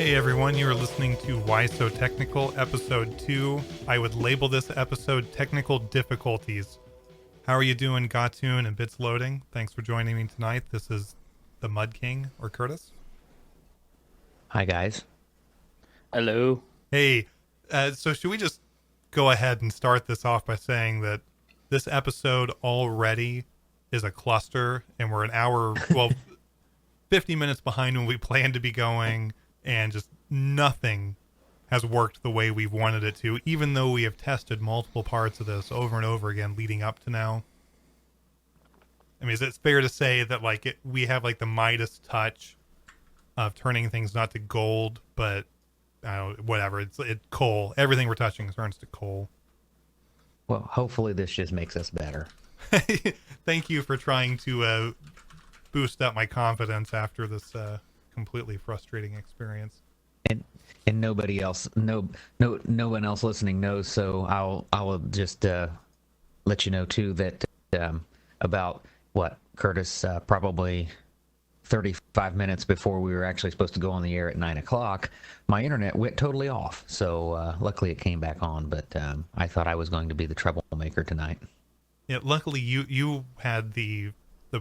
Hey everyone, you are listening to Why So Technical, Episode 2. I would label this episode Technical Difficulties. How are you doing, Gatoon and Bits Loading? Thanks for joining me tonight. This is the Mud King, or Curtis. Hi, guys. Hello. Hey, so should we just go ahead and start this off by saying that this episode already is a cluster, and we're an hour, 50 minutes behind when we planned to be going, and just nothing has worked the way we've wanted it to, even though we have tested multiple parts of this over and over again leading up to now. I mean, is it fair to say that we have the Midas touch of turning things not to gold, but I don't know, whatever. It's coal. Everything we're touching turns to coal. Well, hopefully this just makes us better. Thank you for trying to boost up my confidence after this completely frustrating experience. And nobody else, no one else listening knows. So I'll just let you know too that about what Curtis probably 35 minutes before we were actually supposed to go on the air at 9 o'clock, my internet went totally off. So luckily it came back on, but I thought I was going to be the troublemaker tonight. Yeah, luckily you had the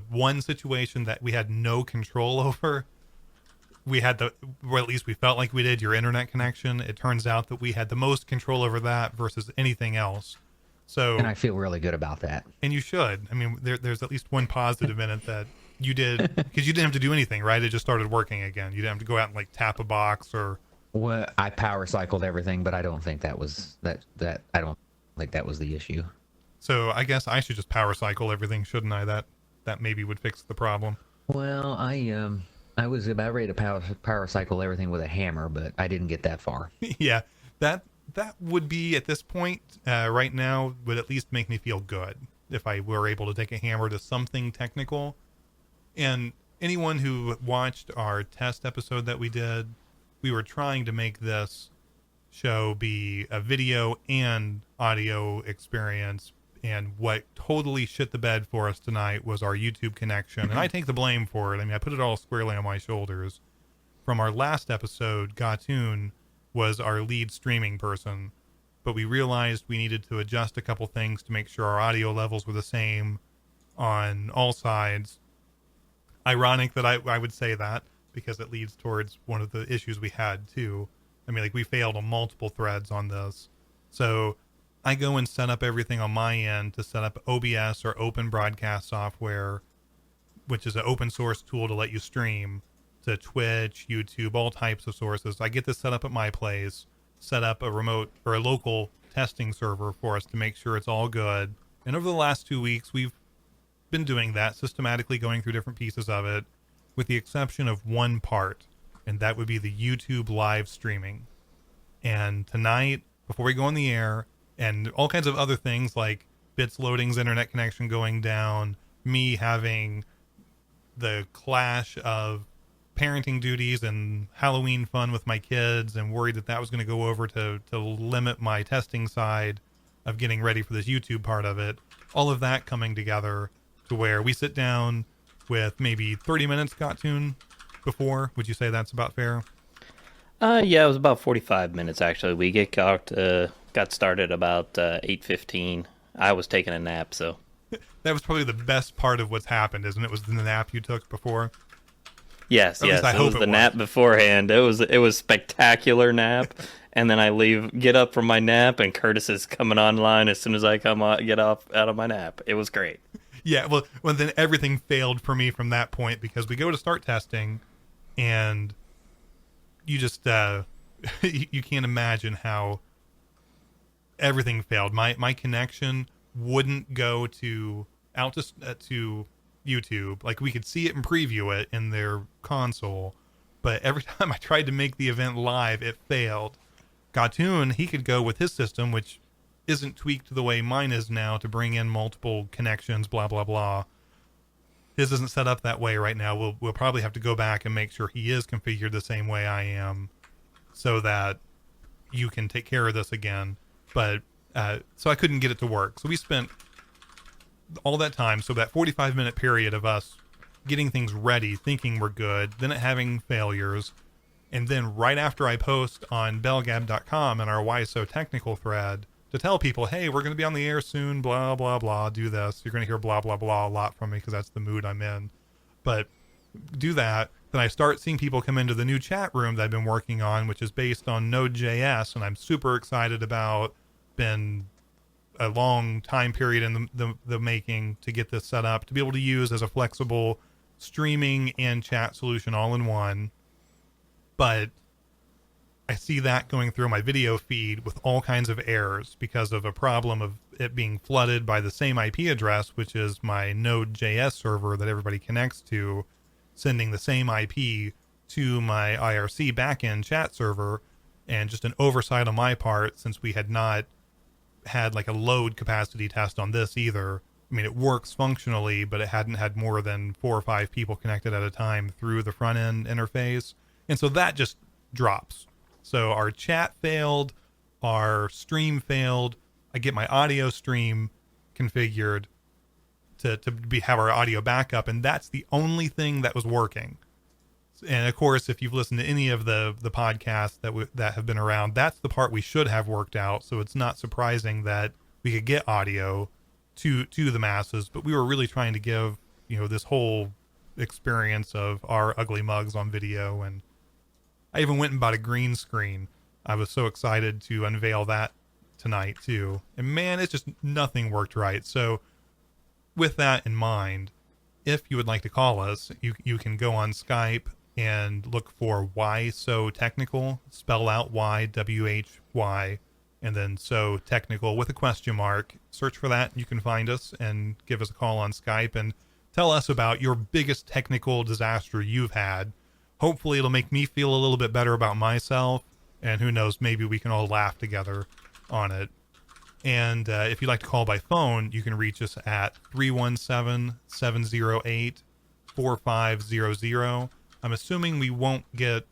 one situation that we had no control over. We had or at least we felt like we did, your internet connection. It turns out that we had the most control over that versus anything else. So, and I feel really good about that. And you should. I mean, there's at least one positive in it that you did, because you didn't have to do anything, right? It just started working again. You didn't have to go out and tap a box or. Well, I power cycled everything, but I don't think that was that. I don't think that was the issue. So I guess I should just power cycle everything, shouldn't I? That maybe would fix the problem. Well, I was about ready to power cycle everything with a hammer, but I didn't get that far. Yeah, that would be, at this point, right now, would at least make me feel good if I were able to take a hammer to something technical. And anyone who watched our test episode that we did, we were trying to make this show be a video and audio experience. And what totally shit the bed for us tonight was our YouTube connection. And I take the blame for it. I mean, I put it all squarely on my shoulders. From our last episode, Gatoon was our lead streaming person. But we realized we needed to adjust a couple things to make sure our audio levels were the same on all sides. Ironic that I would say that, because it leads towards one of the issues we had, too. I mean, we failed on multiple threads on this. So I go and set up everything on my end to set up OBS, or Open Broadcast Software, which is an open source tool to let you stream to Twitch, YouTube, all types of sources. I get this set up at my place, set up a remote or a local testing server for us to make sure it's all good. And over the last 2 weeks, we've been doing that, systematically going through different pieces of it, with the exception of one part, and that would be the YouTube live streaming. And tonight, before we go on the air, and all kinds of other things like Bits Loading's internet connection going down, me having the clash of parenting duties and Halloween fun with my kids, and worried that was going to go over to limit my testing side of getting ready for this YouTube part of it. All of that coming together to where we sit down with maybe 30 minutes, Gatoon, before. Would you say that's about fair? Yeah, it was about 45 minutes, actually. We got started about 8:15. I was taking a nap, so. That was probably the best part of what's happened, isn't it? Was the nap you took before? Yes. It was the nap beforehand. It was spectacular nap. And then I get up from my nap, and Curtis is coming online as soon as I get out of my nap. It was great. Yeah, well, then everything failed for me from that point, because we go to start testing, and you just you can't imagine how everything failed. My connection wouldn't go to YouTube. We could see it and preview it in their console, but every time I tried to make the event live, it failed. Gatoon, he could go with his system, which isn't tweaked the way mine is now, to bring in multiple connections, blah blah blah. His isn't set up that way right now. We'll probably have to go back and make sure he is configured the same way I am, so that you can take care of this again. But so I couldn't get it to work. So we spent all that time, so that 45-minute period of us getting things ready, thinking we're good, then it having failures, And then right after I post on bellgab.com and our Why So Technical thread to tell people, hey, we're going to be on the air soon, blah, blah, blah, do this. You're going to hear blah, blah, blah a lot from me because that's the mood I'm in. But do that. Then I start seeing people come into the new chat room that I've been working on, which is based on Node.js, and I'm super excited about. Been a long time period in the making to get this set up, to be able to use as a flexible streaming and chat solution all in one. But I see that going through my video feed with all kinds of errors because of a problem of it being flooded by the same IP address, which is my Node.js server that everybody connects to, sending the same IP to my IRC backend chat server, and just an oversight on my part since we had not had like a load capacity test on this either. I mean, it works functionally, but it hadn't had more than 4 or 5 people connected at a time through the front end interface. And so that just drops. So our chat failed, our stream failed. I get my audio stream configured to have our audio backup, and that's the only thing that was working. And of course, if you've listened to any of the podcasts that have been around, that's the part we should have worked out. So it's not surprising that we could get audio to the masses, but we were really trying to give, this whole experience of our ugly mugs on video. And I even went and bought a green screen. I was so excited to unveil that tonight too. And man, it's just nothing worked right. So with that in mind, if you would like to call us, you can go on Skype and look for Why So Technical, spell out YWHY, and then So Technical with a question mark. Search for that. You can find us and give us a call on Skype and tell us about your biggest technical disaster you've had. Hopefully it'll make me feel a little bit better about myself, and who knows, maybe we can all laugh together on it. And if you'd like to call by phone, you can reach us at 317-708-4500. I'm assuming we won't get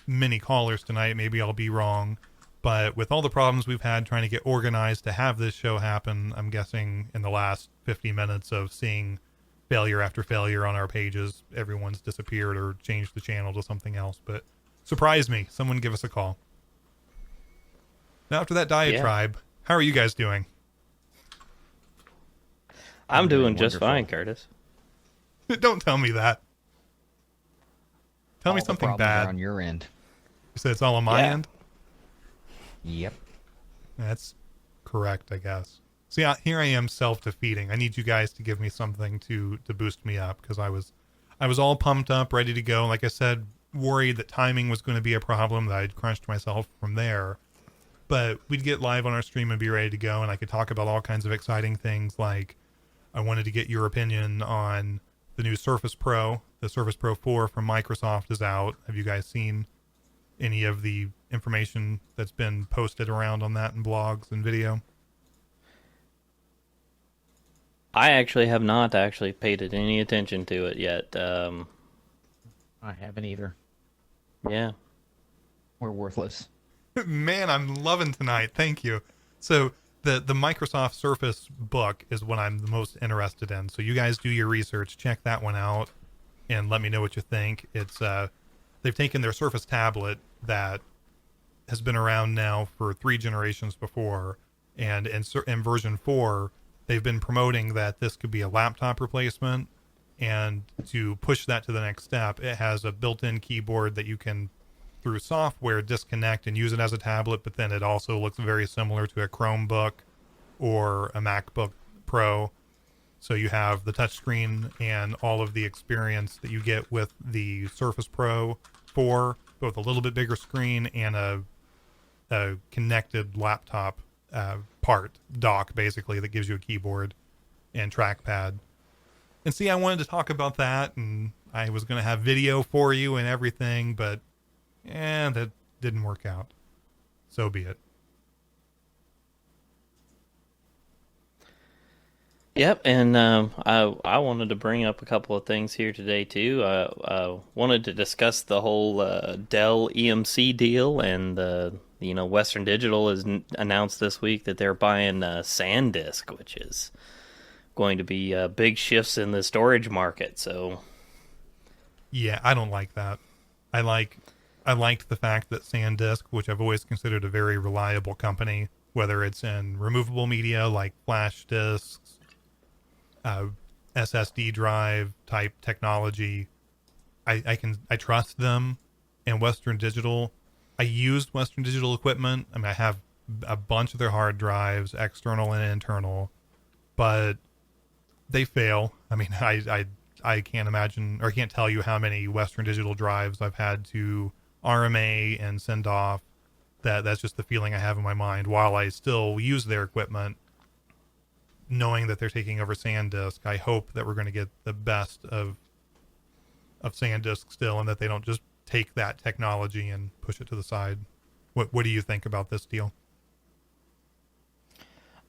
many callers tonight. Maybe I'll be wrong. But with all the problems we've had trying to get organized to have this show happen, I'm guessing in the last 50 minutes of seeing failure after failure on our pages, everyone's disappeared or changed the channel to something else. But surprise me. Someone give us a call. Now, after that diatribe, how are you guys doing? I'm doing just fine, Curtis. Don't tell me that. Tell me All the something problems bad. are on your end. You said it's all on my end? Yep. That's correct, I guess. See, here I am self-defeating. I need you guys to give me something to boost me up, because I was all pumped up, ready to go. Like I said, worried that timing was going to be a problem, that I'd crunched myself from there. But we'd get live on our stream and be ready to go, and I could talk about all kinds of exciting things, like I wanted to get your opinion on the new Surface Pro. The Surface Pro 4 from Microsoft is out. Have you guys seen any of the information that's been posted around on that in blogs and video? I actually have not paid any attention to it yet. I haven't either. Yeah. We're worthless. Man, I'm loving tonight. Thank you. So the Microsoft Surface book is what I'm the most interested in. So you guys do your research, check that one out, and let me know what you think. It's they've taken their Surface tablet that has been around now for 3 generations before, and in version 4, they've been promoting that this could be a laptop replacement. And to push that to the next step, it has a built-in keyboard that you can, through software, disconnect and use it as a tablet, but then it also looks very similar to a Chromebook or a MacBook Pro. So you have the touchscreen and all of the experience that you get with the Surface Pro 4, both a little bit bigger screen and a connected laptop dock, basically, that gives you a keyboard and trackpad. And see, I wanted to talk about that, and I was going to have video for you and everything, but that didn't work out. So be it. Yep, and I wanted to bring up a couple of things here today too. I wanted to discuss the whole Dell EMC deal, and Western Digital has announced this week that they're buying SanDisk, which is going to be big shifts in the storage market. So, yeah, I don't like that. I I liked the fact that SanDisk, which I've always considered a very reliable company, whether it's in removable media like flash disks, SSD drive type technology, I trust them. And Western Digital, I used Western Digital equipment. I mean, I have a bunch of their hard drives, external and internal, but they fail. I mean, I can't imagine, or I can't tell you how many Western Digital drives I've had to RMA and send off. That's just the feeling I have in my mind. While I still use their equipment, knowing that they're taking over SanDisk, I hope that we're going to get the best of SanDisk still, and that they don't just take that technology and push it to the side. What do you think about this deal?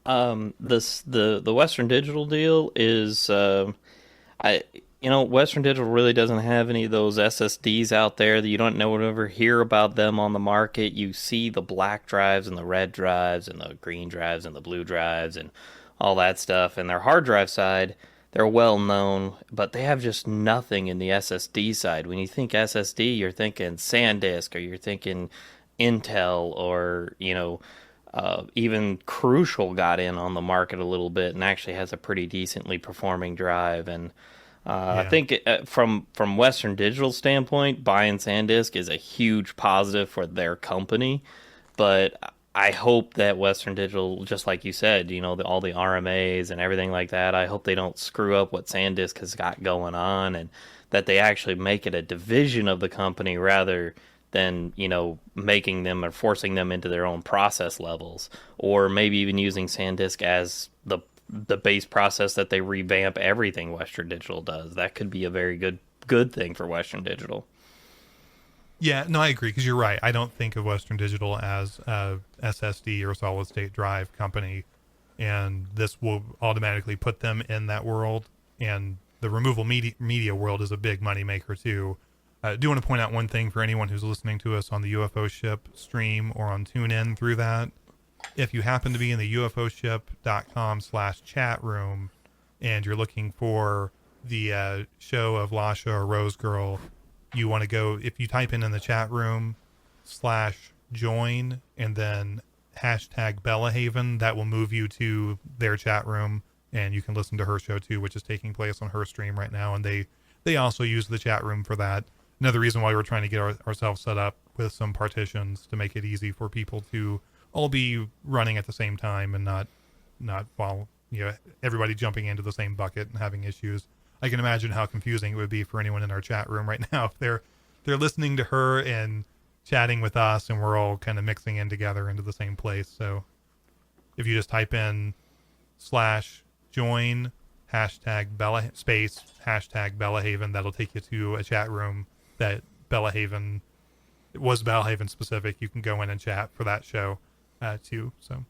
The Western Digital deal is Western Digital really doesn't have any of those SSDs out there that you don't ever hear about them on the market. You see the black drives and the red drives and the green drives and the blue drives and all that stuff. And their hard drive side, they're well known, but they have just nothing in the SSD side. When you think SSD, you're thinking SanDisk, or you're thinking Intel, or even Crucial got in on the market a little bit and actually has a pretty decently performing drive. And I think from Western Digital standpoint, buying SanDisk is a huge positive for their company. But I hope that Western Digital, just like you said, all the RMAs and everything like that, I hope they don't screw up what SanDisk has got going on, and that they actually make it a division of the company rather than, making them or forcing them into their own process levels, or maybe even using SanDisk as the base process that they revamp everything Western Digital does. That could be a very good thing for Western Digital. Yeah, no, I agree, because you're right. I don't think of Western Digital as a SSD or solid state drive company, and this will automatically put them in that world. And the removable media world is a big moneymaker too. I do want to point out one thing for anyone who's listening to us on the UFO Ship stream or on TuneIn through that. If you happen to be in the ufoship.com/chat room and you're looking for the show of Lasha or Rose Girl, you want to go, if you type in the chat room /join and then #Bellahaven, that will move you to their chat room, and you can listen to her show too, which is taking place on her stream right now. And they also use the chat room for that. Another reason why we're trying to get ourselves set up with some partitions to make it easy for people to all be running at the same time and not follow, everybody jumping into the same bucket and having issues. I can imagine how confusing it would be for anyone in our chat room right now if they're listening to her and chatting with us, and we're all kind of mixing in together into the same place. So if you just type in /join #Bellahaven, that'll take you to a chat room that Bellahaven, it was Bellahaven specific. You can go in and chat for that show too. So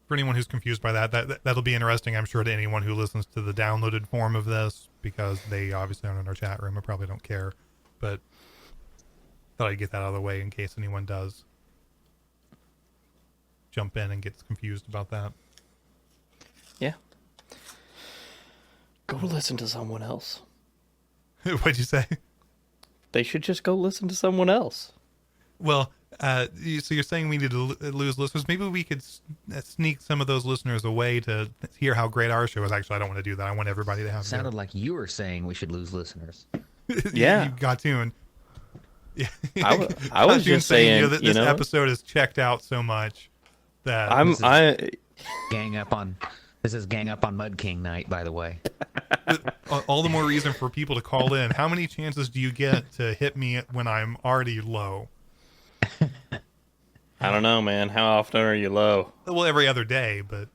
for anyone who's confused by that'll be interesting, I'm sure, to anyone who listens to the downloaded form of this, because they obviously aren't in our chat room and probably don't care. But thought I'd get that out of the way in case anyone does jump in and gets confused about that. Yeah. Go listen to someone else. What'd you say? They should just go listen to someone else. Well, so you're saying we need to lose listeners? Maybe we could sneak some of those listeners away to hear how great our show is. Actually, I don't want to do that. I want everybody to have. Sounded like you were saying we should lose listeners. Yeah, you got tuned. Yeah, I was just saying, this episode is checked out so much that This is Gang Up on Mud King night, by the way. All the more reason for people to call in. How many chances do you get to hit me when I'm already low? I don't know, man. How often are you low? Well, every other day, but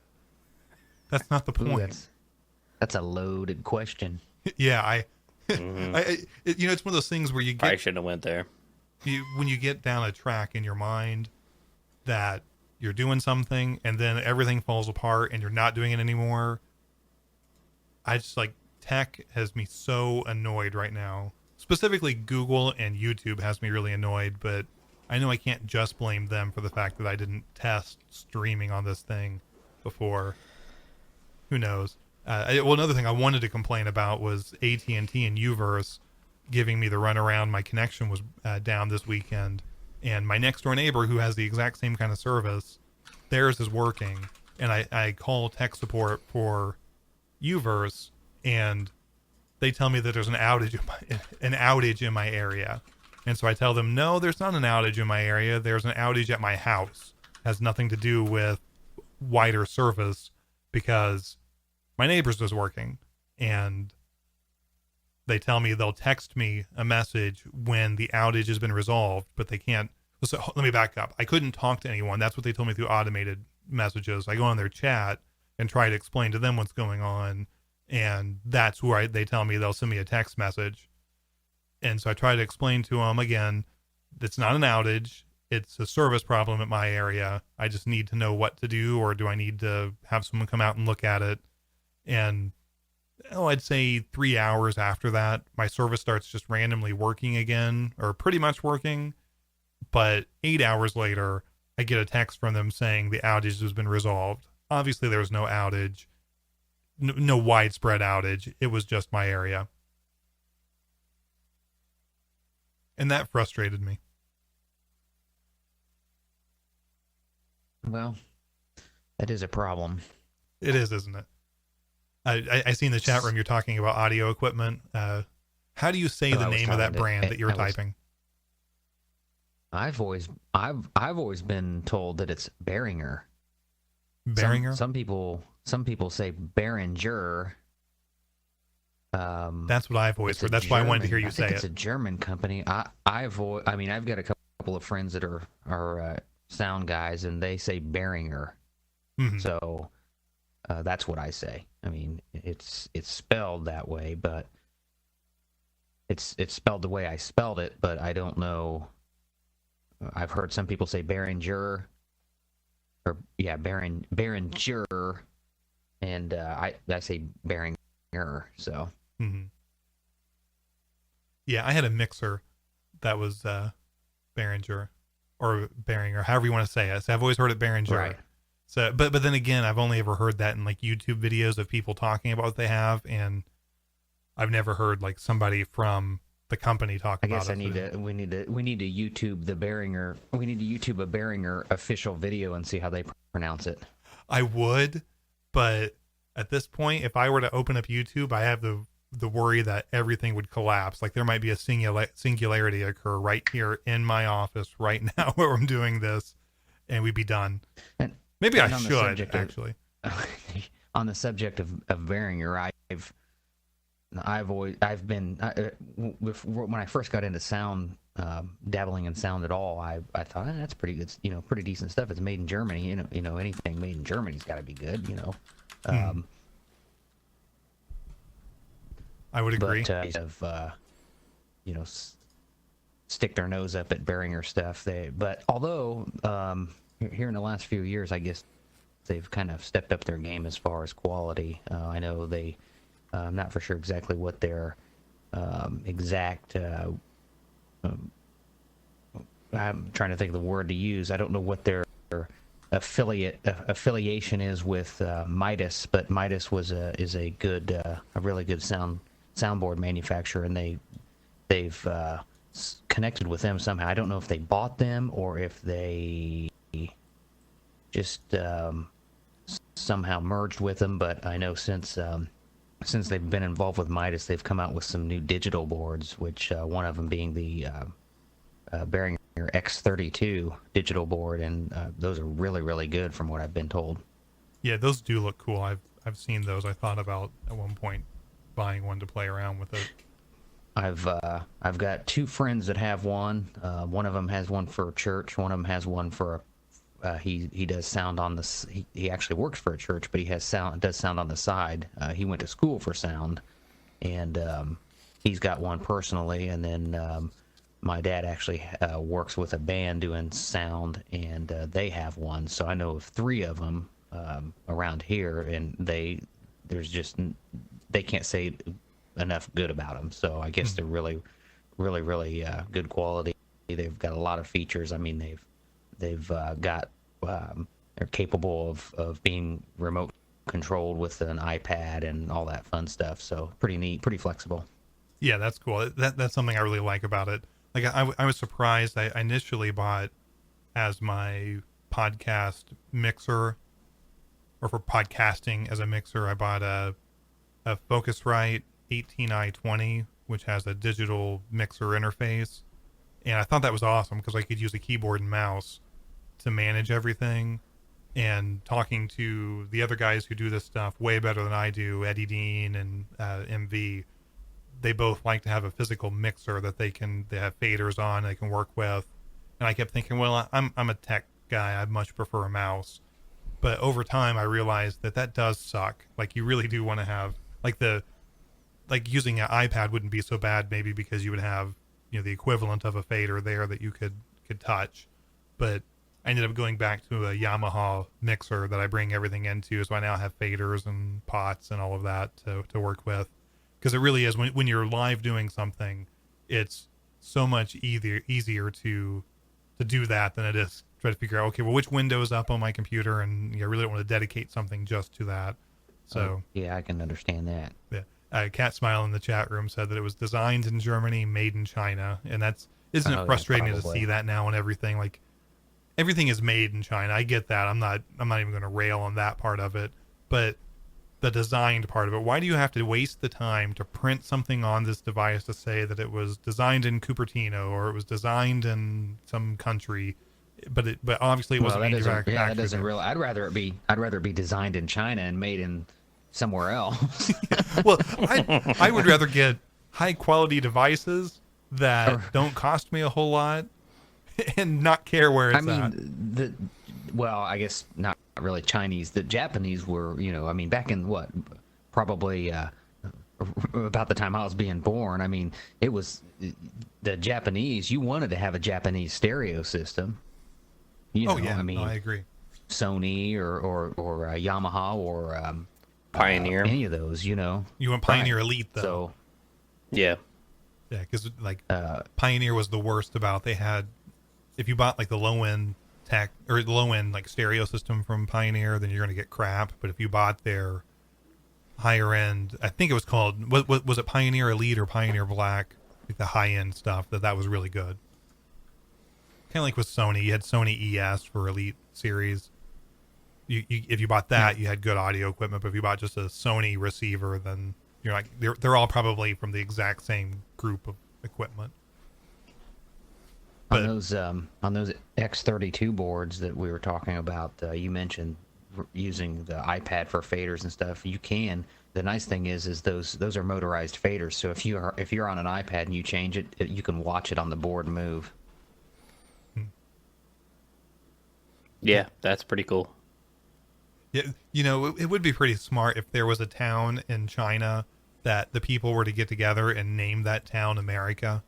that's not the point. Ooh, that's a loaded question. Yeah, it's one of those things where you get. I shouldn't have went there. When you get down a track in your mind that you're doing something and then everything falls apart and you're not doing it anymore. I just tech has me so annoyed right now. Specifically, Google and YouTube has me really annoyed, but I know I can't just blame them for the fact that I didn't test streaming on this thing before. Who knows? Another thing I wanted to complain about was AT&T and Uverse. giving me the runaround. My connection was down this weekend, and my next door neighbor, who has the exact same kind of service, theirs is working. And I call tech support for Uverse, and they tell me that there's an outage in my area. And so I tell them, no, there's not an outage in my area. There's an outage at my house. It has nothing to do with wider service, because my neighbor's was working. And they tell me they'll text me a message when the outage has been resolved, but they can't. So let me back up. I couldn't talk to anyone. That's what they told me through automated messages. I go on their chat and try to explain to them what's going on. And that's where they tell me they'll send me a text message. And so I try to explain to them again, it's not an outage. It's a service problem at my area. I just need to know what to do, or do I need to have someone come out and look at it? And I'd say 3 hours after that, my service starts just randomly working again, or pretty much working. But 8 hours later, I get a text from them saying the outage has been resolved. Obviously, there was no outage, no widespread outage. It was just my area. And that frustrated me. Well, that is a problem. It is, isn't it? I see in the chat room you're talking about audio equipment. How do you say the name of that brand that you're typing? I've always been told that it's Behringer. Behringer? Some people say Behringer. That's what I've always heard. That's why I wanted to hear you say it. It's a German company. I've got a couple of friends that are sound guys, and they say Behringer. Mm-hmm. So that's what I say. I mean, it's spelled that way, but it's spelled the way I spelled it. But I don't know. I've heard some people say Behringer, Behringer, and I say Behringer. So. Mm-hmm. Yeah, I had a mixer that was Behringer, or Behringer, however you want to say it. So I've always heard it Behringer. Right. So, but then again, I've only ever heard that in like YouTube videos of people talking about what they have, and I've never heard like somebody from the company talk about it. I guess we need to YouTube the Behringer. We need to YouTube a Behringer official video and see how they pronounce it. I would, but at this point, if I were to open up YouTube, I have the worry that everything would collapse. Like there might be a singularity occur right here in my office right now where I'm doing this, and we'd be done. And maybe I should actually. On the subject of Behringer, when I first got into sound, dabbling in sound at all, I thought that's pretty good, pretty decent stuff. It's made in Germany, anything made in Germany's got to be good, I would agree. But stick their nose up at Behringer stuff. But although here in the last few years, I guess they've kind of stepped up their game as far as quality. I know I'm not for sure exactly what their exact. I'm trying to think of the word to use. I don't know what their affiliation is with Midas, but Midas is a really good soundboard manufacturer, and they've connected with them somehow. I don't know if they bought them or if they just somehow merged with them, but I know since they've been involved with Midas, they've come out with some new digital boards, which one of them being the Behringer X32 digital board, and those are really, really good from what I've been told. Yeah, those do look cool. I've seen those. I thought about at one point buying one to play around with it. I've got two friends that have one. One of them has one for church. One of them has one for he does sound on the. He actually works for a church, but he does sound on the side. He went to school for sound, and he's got one personally. And then my dad actually works with a band doing sound, and they have one. So I know of three of them around here, and they can't say enough good about them. So I guess they're really, really, really good quality. They've got a lot of features. I mean, they've got they're capable of being remote controlled with an iPad and all that fun stuff. So pretty neat, pretty flexible. Yeah, that's cool. That's something I really like about it. Like I was surprised. I initially bought as my podcast mixer, or for podcasting as a mixer, I bought a Focusrite 18i20, which has a digital mixer interface, and I thought that was awesome because I could use a keyboard and mouse to manage everything. And talking to the other guys who do this stuff way better than I do, Eddie Dean and MV, they both like to have a physical mixer that they have faders on, they can work with. And I kept thinking, well, I'm a tech guy, I much prefer a mouse. But over time I realized that does suck. Like, you really do want to have like using an iPad wouldn't be so bad, maybe because you would have, the equivalent of a fader there that you could touch. But I ended up going back to a Yamaha mixer that I bring everything into, so I now have faders and pots and all of that to work with. Because it really is, when you're live doing something, it's so much easier to do that than it is try to figure out, okay, well, which window's up on my computer, and I really don't want to dedicate something just to that. So yeah, I can understand that. Yeah, Cat Smile in the chat room said that it was designed in Germany, made in China, and isn't it frustrating to see that now and everything? Like, everything is made in China. I get that. I'm not even going to rail on that part of it, but the designed part of it. Why do you have to waste the time to print something on this device to say that it was designed in Cupertino or it was designed in some country, but obviously it wasn't manufactured? Yeah, that doesn't really. I'd rather it be designed in China and made in somewhere else. Well, I would rather get high quality devices that don't cost me a whole lot and not care where it's at. Well, I guess not really Chinese. The Japanese were, back in probably about the time I was being born. I mean, it was the Japanese. You wanted to have a Japanese stereo system. I agree. Sony or Yamaha or Pioneer, any of those. You want Pioneer Elite though. So, yeah, because Pioneer was the worst about. They had, if you bought like the low end tech or the low end like stereo system from Pioneer, then you're going to get crap. But if you bought their higher end, I think it was called, was it Pioneer Elite or Pioneer Black, like the high end stuff, that was really good. Kind of like with Sony, you had Sony ES for Elite series. If you bought that, you had good audio equipment. But if you bought just a Sony receiver, then you're like, they're all probably from the exact same group of equipment. But on those X32 boards that we were talking about, you mentioned using the iPad for faders and stuff. You can. The nice thing is those are motorized faders. So if you're on an iPad and you change it, you can watch it on the board move. Yeah, that's pretty cool. Yeah, it would be pretty smart if there was a town in China that the people were to get together and name that town America.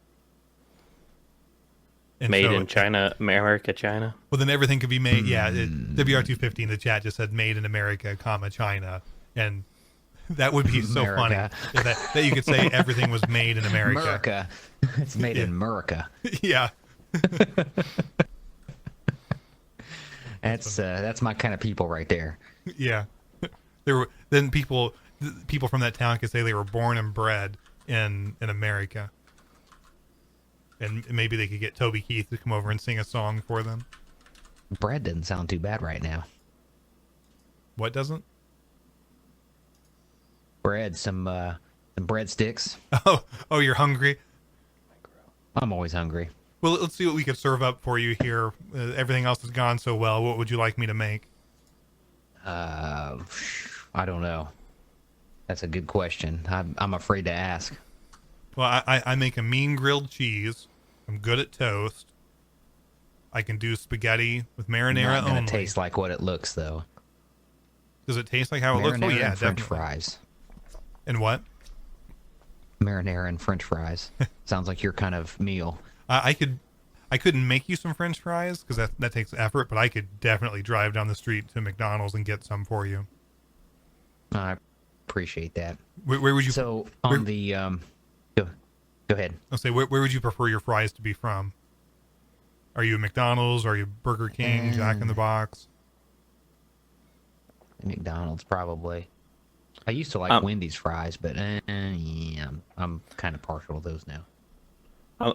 And made in China, America, China. Well, then everything could be made. Yeah, WR250 in the chat just said "made in America, China," and that would be so funny that you could say everything was made in America. America, it's made in America. Yeah. That's my kind of people right there. Yeah, then people from that town could say they were born and bred in America. And maybe they could get Toby Keith to come over and sing a song for them. Bread doesn't sound too bad right now. What doesn't? Bread, some breadsticks. Oh, you're hungry? I'm always hungry. Well, let's see what we could serve up for you here. Everything else has gone so well. What would you like me to make? I don't know. That's a good question. I'm afraid to ask. Well, I make a mean grilled cheese. I'm good at toast. I can do spaghetti with marinara Not gonna only. Taste like what it looks, though. Does it taste like how it looks? Oh, yeah, and French definitely. Fries. And what? Marinara and French fries. Sounds like your kind of meal. I couldn't make you some French fries because that takes effort, but I could definitely drive down the street to McDonald's and get some for you. I appreciate that. Where would you? So on the Go ahead. I'll say, where would you prefer your fries to be from? Are you a McDonald's? Are you Burger King, Jack in the Box? McDonald's, probably. I used to like Wendy's fries, but yeah, I'm kind of partial to those now.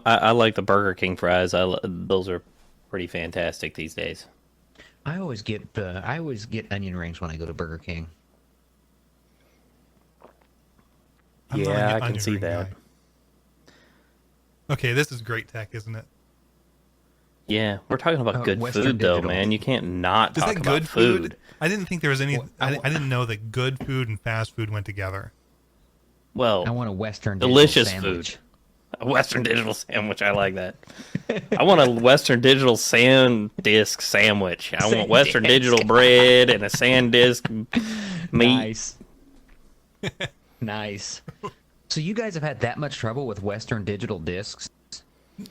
I like the Burger King fries. Those are pretty fantastic these days. I always get onion rings when I go to Burger King. Yeah, I can see that. Guy. Okay, this is great tech, isn't it? Yeah, we're talking about good Western food, Digital. though, man. You can't not Is talk that about good food. I didn't think there was any. I didn't know that good food and fast food went together. Well, I want a Western Digital delicious sandwich. food. A Western Digital sandwich. I like that. I want a Western Digital SanDisk sandwich. I want Western Digital bread and a SanDisk meat. Nice. Nice. So you guys have had that much trouble with Western Digital discs?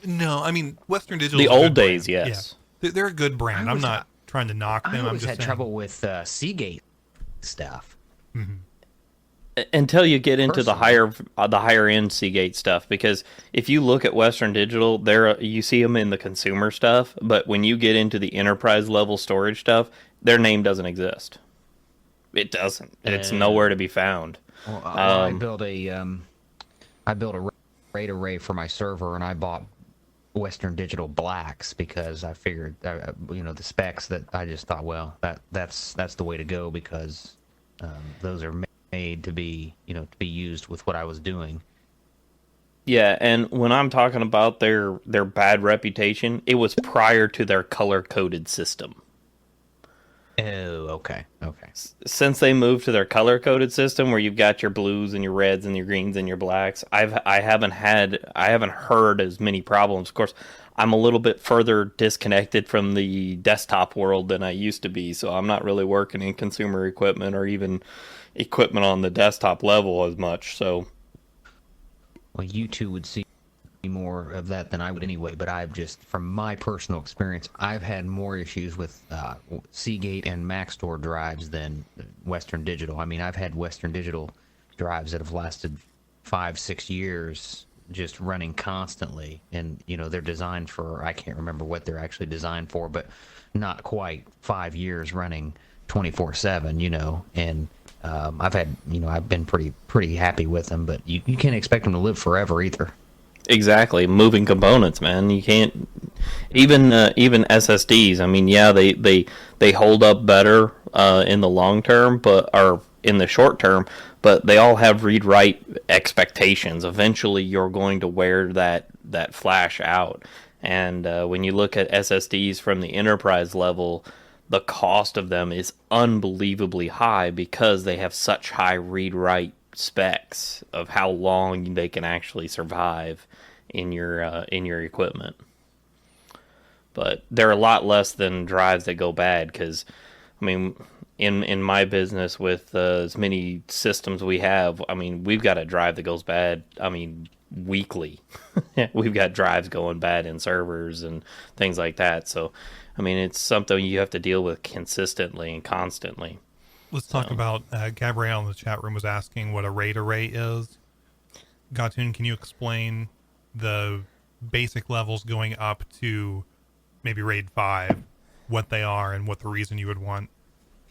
No, I mean Western Digital. The old days, yes. Yeah. They're a good brand. I'm not trying to knock them. I I'm always just had saying. trouble with Seagate stuff. Mm-hmm. Until you get into the higher end Seagate stuff, because if you look at Western Digital, you see them in the consumer stuff, but when you get into the enterprise level storage stuff, their name doesn't exist. It doesn't. It's nowhere to be found. Well, I built a RAID array for my server, and I bought Western Digital blacks because I figured, the specs that I just thought, well, that's the way to go because those are made to be used with what I was doing. Yeah, and when I'm talking about their bad reputation, it was prior to their color-coded system. Oh, okay. Since they moved to their color-coded system, where you've got your blues and your reds and your greens and your blacks, I haven't heard as many problems. Of course, I'm a little bit further disconnected from the desktop world than I used to be, so I'm not really working in consumer equipment or even equipment on the desktop level as much. So, well, you two would see more of that than I would anyway, but I've just, from my personal experience, I've had more issues with Seagate and Maxtor drives than Western Digital. I mean, I've had Western Digital drives that have lasted 5-6 years just running constantly, and they're designed for, I can't remember what they're actually designed for, but not quite 5 years running 24/7, and I've been pretty happy with them, but you can't expect them to live forever either. Exactly, moving components, man. You can't even SSDs. I mean, yeah, they hold up better in the long term, or in the short term, but they all have read-write expectations. Eventually, you're going to wear that flash out. And when you look at SSDs from the enterprise level, the cost of them is unbelievably high because they have such high read-write specs of how long they can actually survive in your equipment. But they're a lot less than drives that go bad, because I mean, in my business with as many systems we have, I mean, we've got a drive that goes bad, I mean, weekly. We've got drives going bad in servers and things like that. So I mean, it's something you have to deal with consistently and constantly. Let's talk about, Gabrielle in the chat room was asking what a RAID array is. Gatun, can you explain the basic levels going up to maybe RAID 5, what they are and what the reason you would want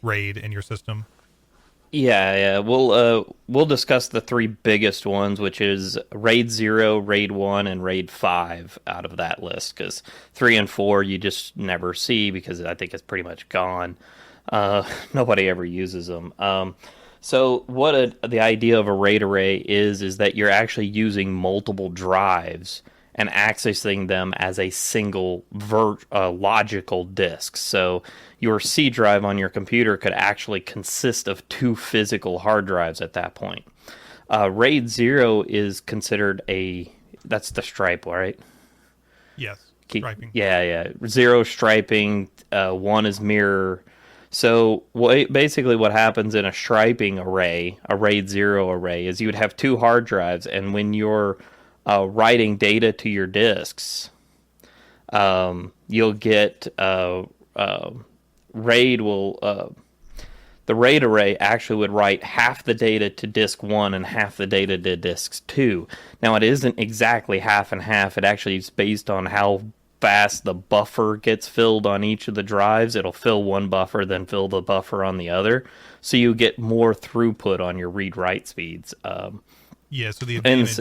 RAID in your system? Yeah. We'll discuss the three biggest ones, which is RAID 0, RAID 1, and RAID 5 out of that list, because 3 and 4 you just never see because I think it's pretty much gone. Nobody ever uses them. So what the idea of a RAID array is that you're actually using multiple drives and accessing them as a single logical disk. So your C drive on your computer could actually consist of 2 physical hard drives at that point. RAID 0 is considered that's the stripe, right? Yes, striping. Yeah. 0 striping, 1 is mirror. So basically what happens in a striping array, a RAID 0 array, is you would have 2 hard drives, and when you're writing data to your disks, you'll get RAID the RAID array actually would write half the data to disk 1 and half the data to disk 2. Now, it isn't exactly half and half. It actually is based on how fast the buffer gets filled on each of the drives. It'll fill one buffer, then fill the buffer on the other. So you get more throughput on your read-write speeds. Yeah, so the advantage...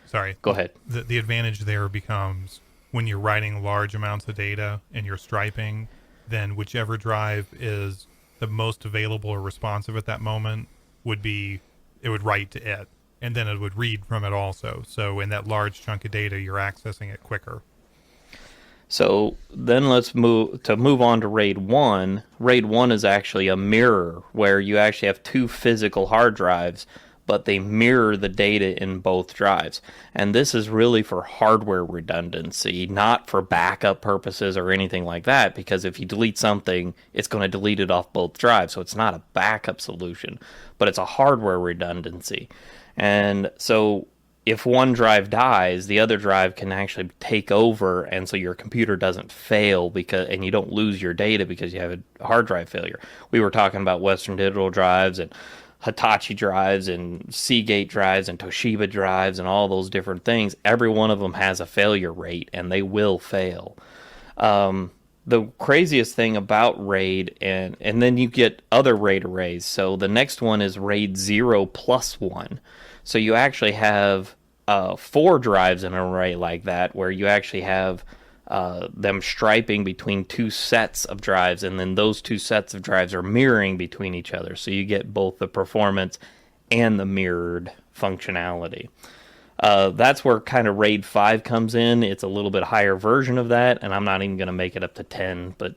Sorry. Go ahead. The advantage there becomes when you're writing large amounts of data and you're striping, then whichever drive is the most available or responsive at that moment it would write to it, and then it would read from it also. So in that large chunk of data, you're accessing it quicker. So then let's move on to RAID 1. RAID 1 is actually a mirror where you actually have two physical hard drives, but they mirror the data in both drives. And this is really for hardware redundancy, not for backup purposes or anything like that, because if you delete something, it's going to delete it off both drives. So it's not a backup solution, but it's a hardware redundancy. And so if one drive dies, the other drive can actually take over, and so your computer doesn't fail and you don't lose your data because you have a hard drive failure. We were talking about Western Digital drives and Hitachi drives and Seagate drives and Toshiba drives and all those different things. Every one of them has a failure rate, and they will fail. The craziest thing about RAID, and then you get other RAID arrays. So the next one is RAID 0+1. So you actually have 4 drives in an array like that, where you actually have them striping between 2 sets of drives, and then those 2 sets of drives are mirroring between each other. So you get both the performance and the mirrored functionality. That's where kind of RAID 5 comes in. It's a little bit higher version of that, and I'm not even going to make it up to 10, but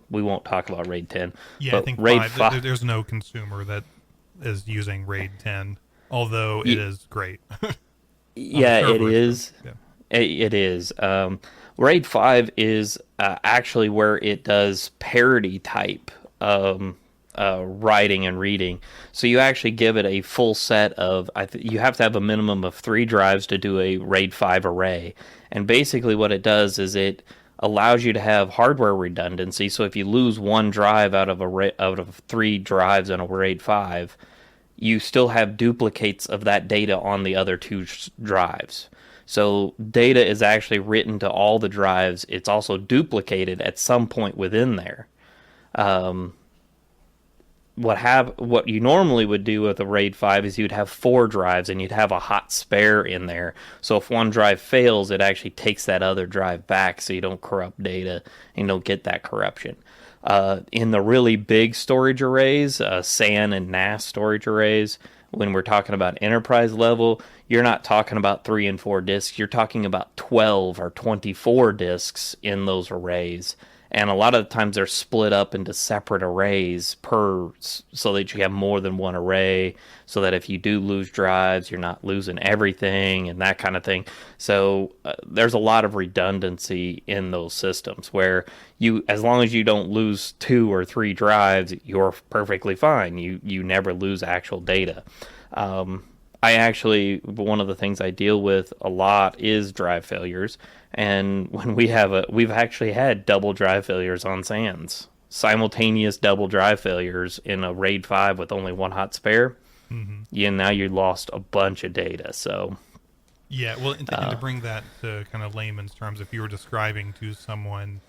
we won't talk about RAID 10. Yeah, but I think RAID 5, there's no consumer that is using RAID 10, although it is great. Yeah, it is. Yeah. It is. RAID 5 is actually where it does parity type writing and reading. So you actually give it a full set of, you have to have a minimum of 3 drives to do a RAID 5 array. And basically what it does is it allows you to have hardware redundancy. So if you lose one drive out of 3 drives in a RAID 5, you still have duplicates of that data on the other 2 drives. So data is actually written to all the drives. It's also duplicated at some point within there. What you normally would do with a RAID 5 is you'd have 4 drives and you'd have a hot spare in there. So if one drive fails, it actually takes that other drive back, so you don't corrupt data and you don't get that corruption. In the really big storage arrays, SAN and NAS storage arrays, when we're talking about enterprise level, you're not talking about 3 and 4 disks. You're talking about 12 or 24 disks in those arrays. And a lot of the times they're split up into separate arrays so that you have more than one array, so that if you do lose drives, you're not losing everything and that kind of thing. So there's a lot of redundancy in those systems where as long as you don't lose 2 or 3 drives, you're perfectly fine. You never lose actual data. One of the things I deal with a lot is drive failures. And when we've actually had double drive failures on SANs, simultaneous double drive failures in a RAID 5 with only one hot spare. Mm-hmm. Now you lost a bunch of data. So, yeah, well, and to bring that to kind of layman's terms, if you were describing to someone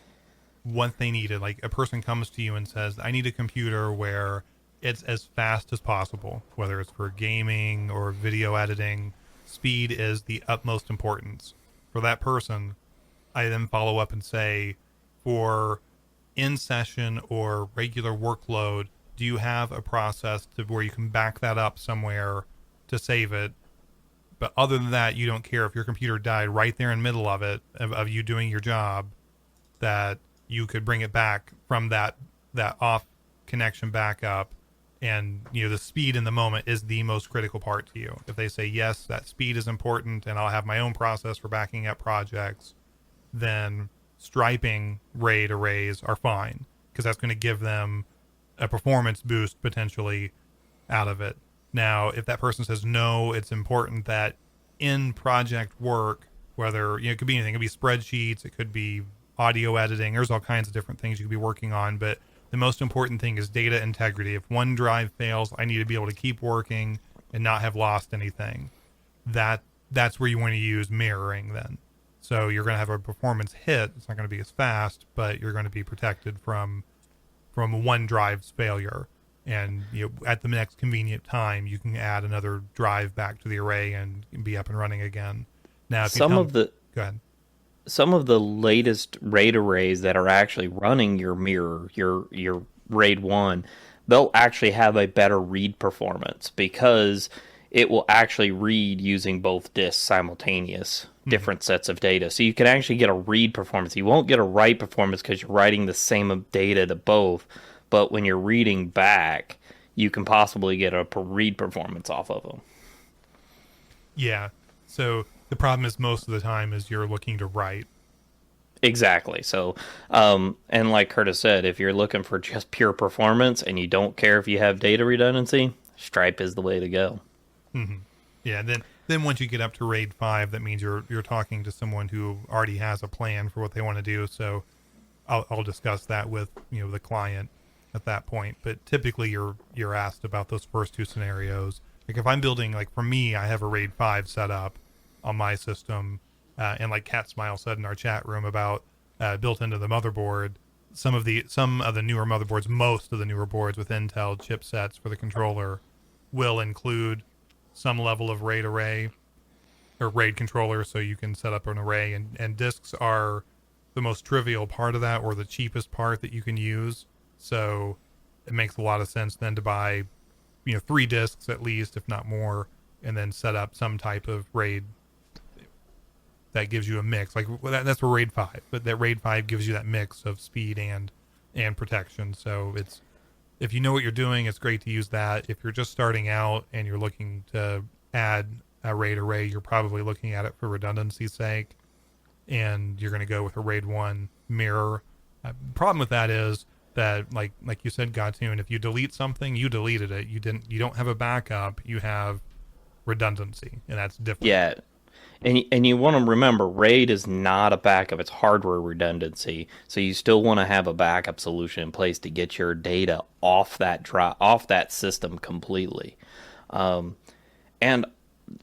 what they needed, like a person comes to you and says, I need a computer where it's as fast as possible, whether it's for gaming or video editing, speed is the utmost importance. For that person, I then follow up and say, for in-session or regular workload, do you have a process where you can back that up somewhere to save it? But other than that, you don't care if your computer died right there in the middle of it, of you doing your job, that you could bring it back from that off connection back up. And, the speed in the moment is the most critical part to you. If they say, yes, that speed is important and I'll have my own process for backing up projects, then striping RAID arrays are fine, because that's going to give them a performance boost potentially out of it. Now, if that person says, no, it's important that in project work, whether, it could be anything, it could be spreadsheets, it could be audio editing, there's all kinds of different things you could be working on, but the most important thing is data integrity. If one drive fails, I need to be able to keep working and not have lost anything. That's where you want to use mirroring then. So you're going to have a performance hit. It's not going to be as fast, but you're going to be protected from one drive's failure. and at the next convenient time you can add another drive back to the array and be up and running again. Now, if go ahead. Some of the latest RAID arrays that are actually running your mirror, your RAID 1, they'll actually have a better read performance because it will actually read using both disks simultaneous, different sets of data. So you can actually get a read performance. You won't get a write performance because you're writing the same data to both, but when you're reading back, you can possibly get a read performance off of them. Yeah, so the problem is most of the time is you're looking to write. Exactly. So, and like Curtis said, if you're looking for just pure performance and you don't care if you have data redundancy, Stripe is the way to go. Mm-hmm. Yeah. Then once you get up to RAID 5, that means you're talking to someone who already has a plan for what they want to do. So I'll discuss that with the client at that point. But typically you're asked about those first two scenarios. Like if I'm building, like for me, I have a RAID 5 set up on my system, and like Cat Smile said in our chat room about built into the motherboard, some of the newer motherboards, most of the newer boards with Intel chipsets for the controller will include some level of RAID array or RAID controller, so you can set up an array, and disks are the most trivial part of that, or the cheapest part that you can use. So it makes a lot of sense then to buy 3 disks at least, if not more, and then set up some type of RAID that gives you a mix. Like that's for RAID 5, but that RAID 5 gives you that mix of speed and protection. So it's, if you know what you're doing, it's great to use that. If you're just starting out and you're looking to add a RAID array, you're probably looking at it for redundancy's sake, and you're going to go with a RAID 1 mirror. Problem with that is that, like you said, Gatun, if you delete something, you deleted it. You don't have a backup. You have redundancy, and that's different. Yeah. And you want to remember, RAID is not a backup; it's hardware redundancy. So you still want to have a backup solution in place to get your data off that system completely. And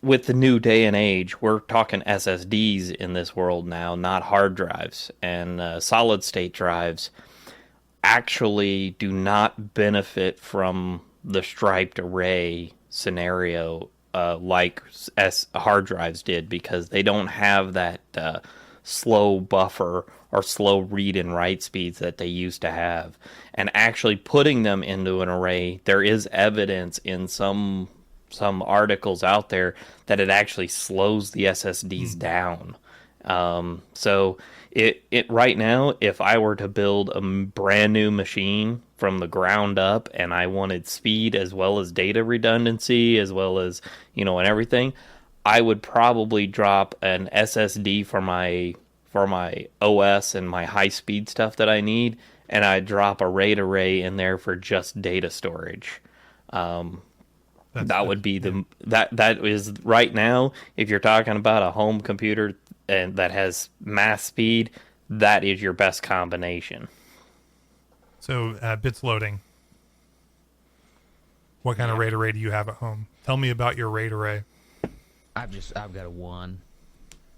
with the new day and age, we're talking SSDs in this world now, not hard drives. And solid state drives actually do not benefit from the striped array scenario like as hard drives did, because they don't have that slow buffer or slow read and write speeds that they used to have. And actually putting them into an array, there is evidence in some articles out there that it actually slows the SSDs down. So it right now, if I were to build a brand new machine from the ground up and I wanted speed as well as data redundancy as well as, and everything, I would probably drop an SSD for my OS and my high speed stuff that I need, and I'd drop a RAID array in there for just data storage. That would be that is right now, if you're talking about a home computer and that has mass speed, that is your best combination. So bits loading. What kind of RAID array do you have at home? Tell me about your RAID array. I've got a 1.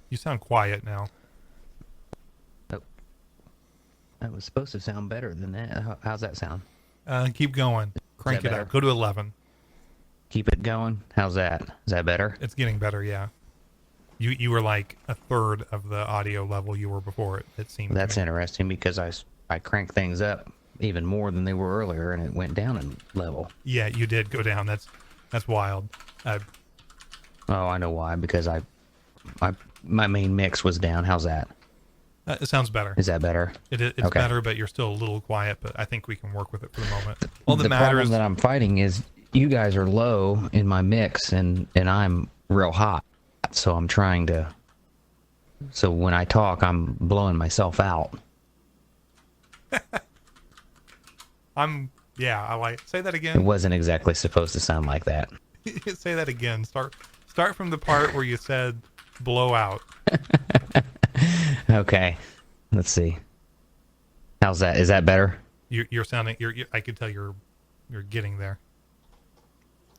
You sound quiet now. Oh, that was supposed to sound better than that. How's that sound? Keep going. Crank it up. Go to 11. Keep it going. How's that? Is that better? It's getting better, yeah. You were like a third of the audio level you were before, it seemed. That's interesting, because I cranked things up even more than they were earlier, and it went down in level. Yeah, you did go down. That's wild. Oh, I know why. Because my main mix was down. How's that? It sounds better. Is that better? It's okay. Better, but you're still a little quiet. But I think we can work with it for the moment. The problem that I'm fighting is you guys are low in my mix, and I'm real hot. So I'm trying to. So when I talk, I'm blowing myself out. I like. Say that again. It wasn't exactly supposed to sound like that. Say that again. Start from the part where you said blow out. Okay. Let's see. How's that? Is that better? You're sounding. I could tell you're getting there.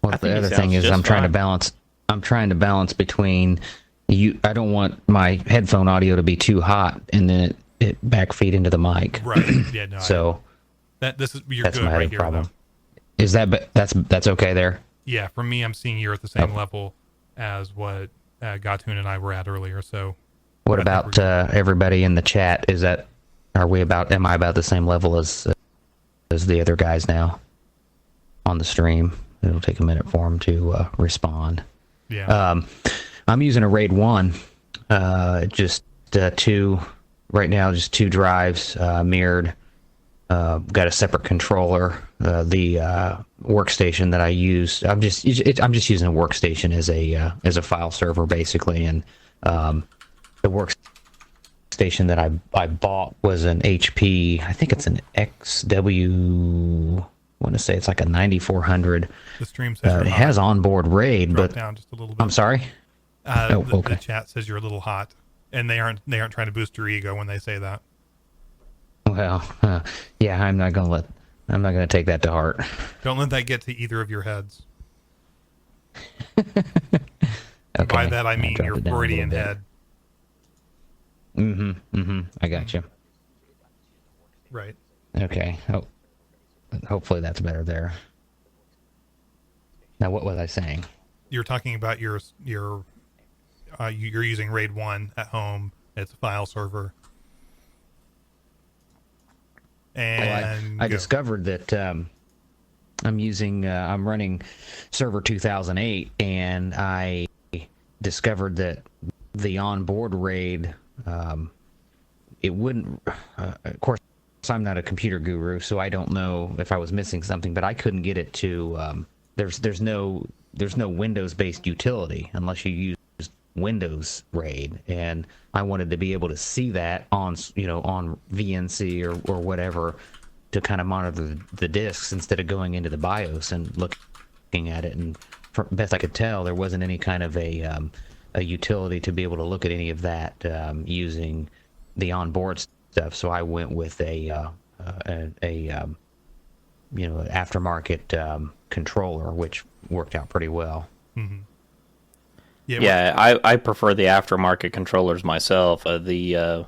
Well, the other thing is I'm trying to balance between you. I don't want my headphone audio to be too hot and then it backfeed into the mic. Right. Yeah. No. So that's my good right here. problem. Is that's okay there? Yeah, for me, I'm seeing you're at the same level as what Gatun and I were at earlier. So, what about everybody in the chat? Am I about the same level as the other guys now on the stream? It'll take a minute for them to respond. Yeah. I'm using a RAID 1, just two right now, just 2 drives, mirrored. Got a separate controller. The workstation that I use, I'm just using a workstation as a file server basically, and the workstation that I bought was an HP. I think it's an XW. I want to say it's like a 9400. The stream says it has onboard RAID, but down just a little bit. I'm sorry. The chat says you're a little hot, and they aren't trying to boost your ego when they say that. Well, yeah, I'm not gonna take that to heart. Don't let that get to either of your heads. Okay, by that I mean your Freudian head. I got you. Right. Okay. Hopefully that's better there. Now, what was I saying? You're talking about you're using RAID 1 at home. It's a file server. And I discovered that I'm running server 2008, and I discovered that the onboard RAID, it wouldn't, of course, I'm not a computer guru, so I don't know if I was missing something, but I couldn't get it to, there's no Windows-based utility unless you use Windows RAID, and I wanted to be able to see that on VNC or whatever to kind of monitor the disks instead of going into the BIOS and looking at it. And from best I could tell, there wasn't any kind of a utility to be able to look at any of that using the onboard stuff. So I went with a aftermarket controller, which worked out pretty well. Mm-hmm. Yeah, I prefer the aftermarket controllers myself. The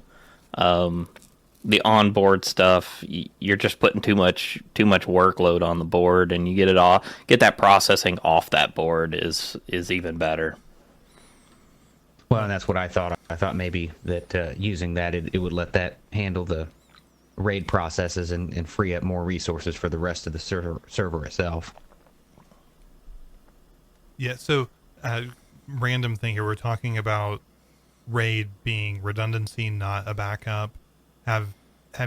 onboard stuff, you're just putting too much workload on the board, and you get that processing off that board is even better. Well, and that's what I thought. I thought maybe that using that it would let that handle the RAID processes and free up more resources for the rest of the server itself. Yeah. So. Random thing here. We're talking about RAID being redundancy, not a backup. Have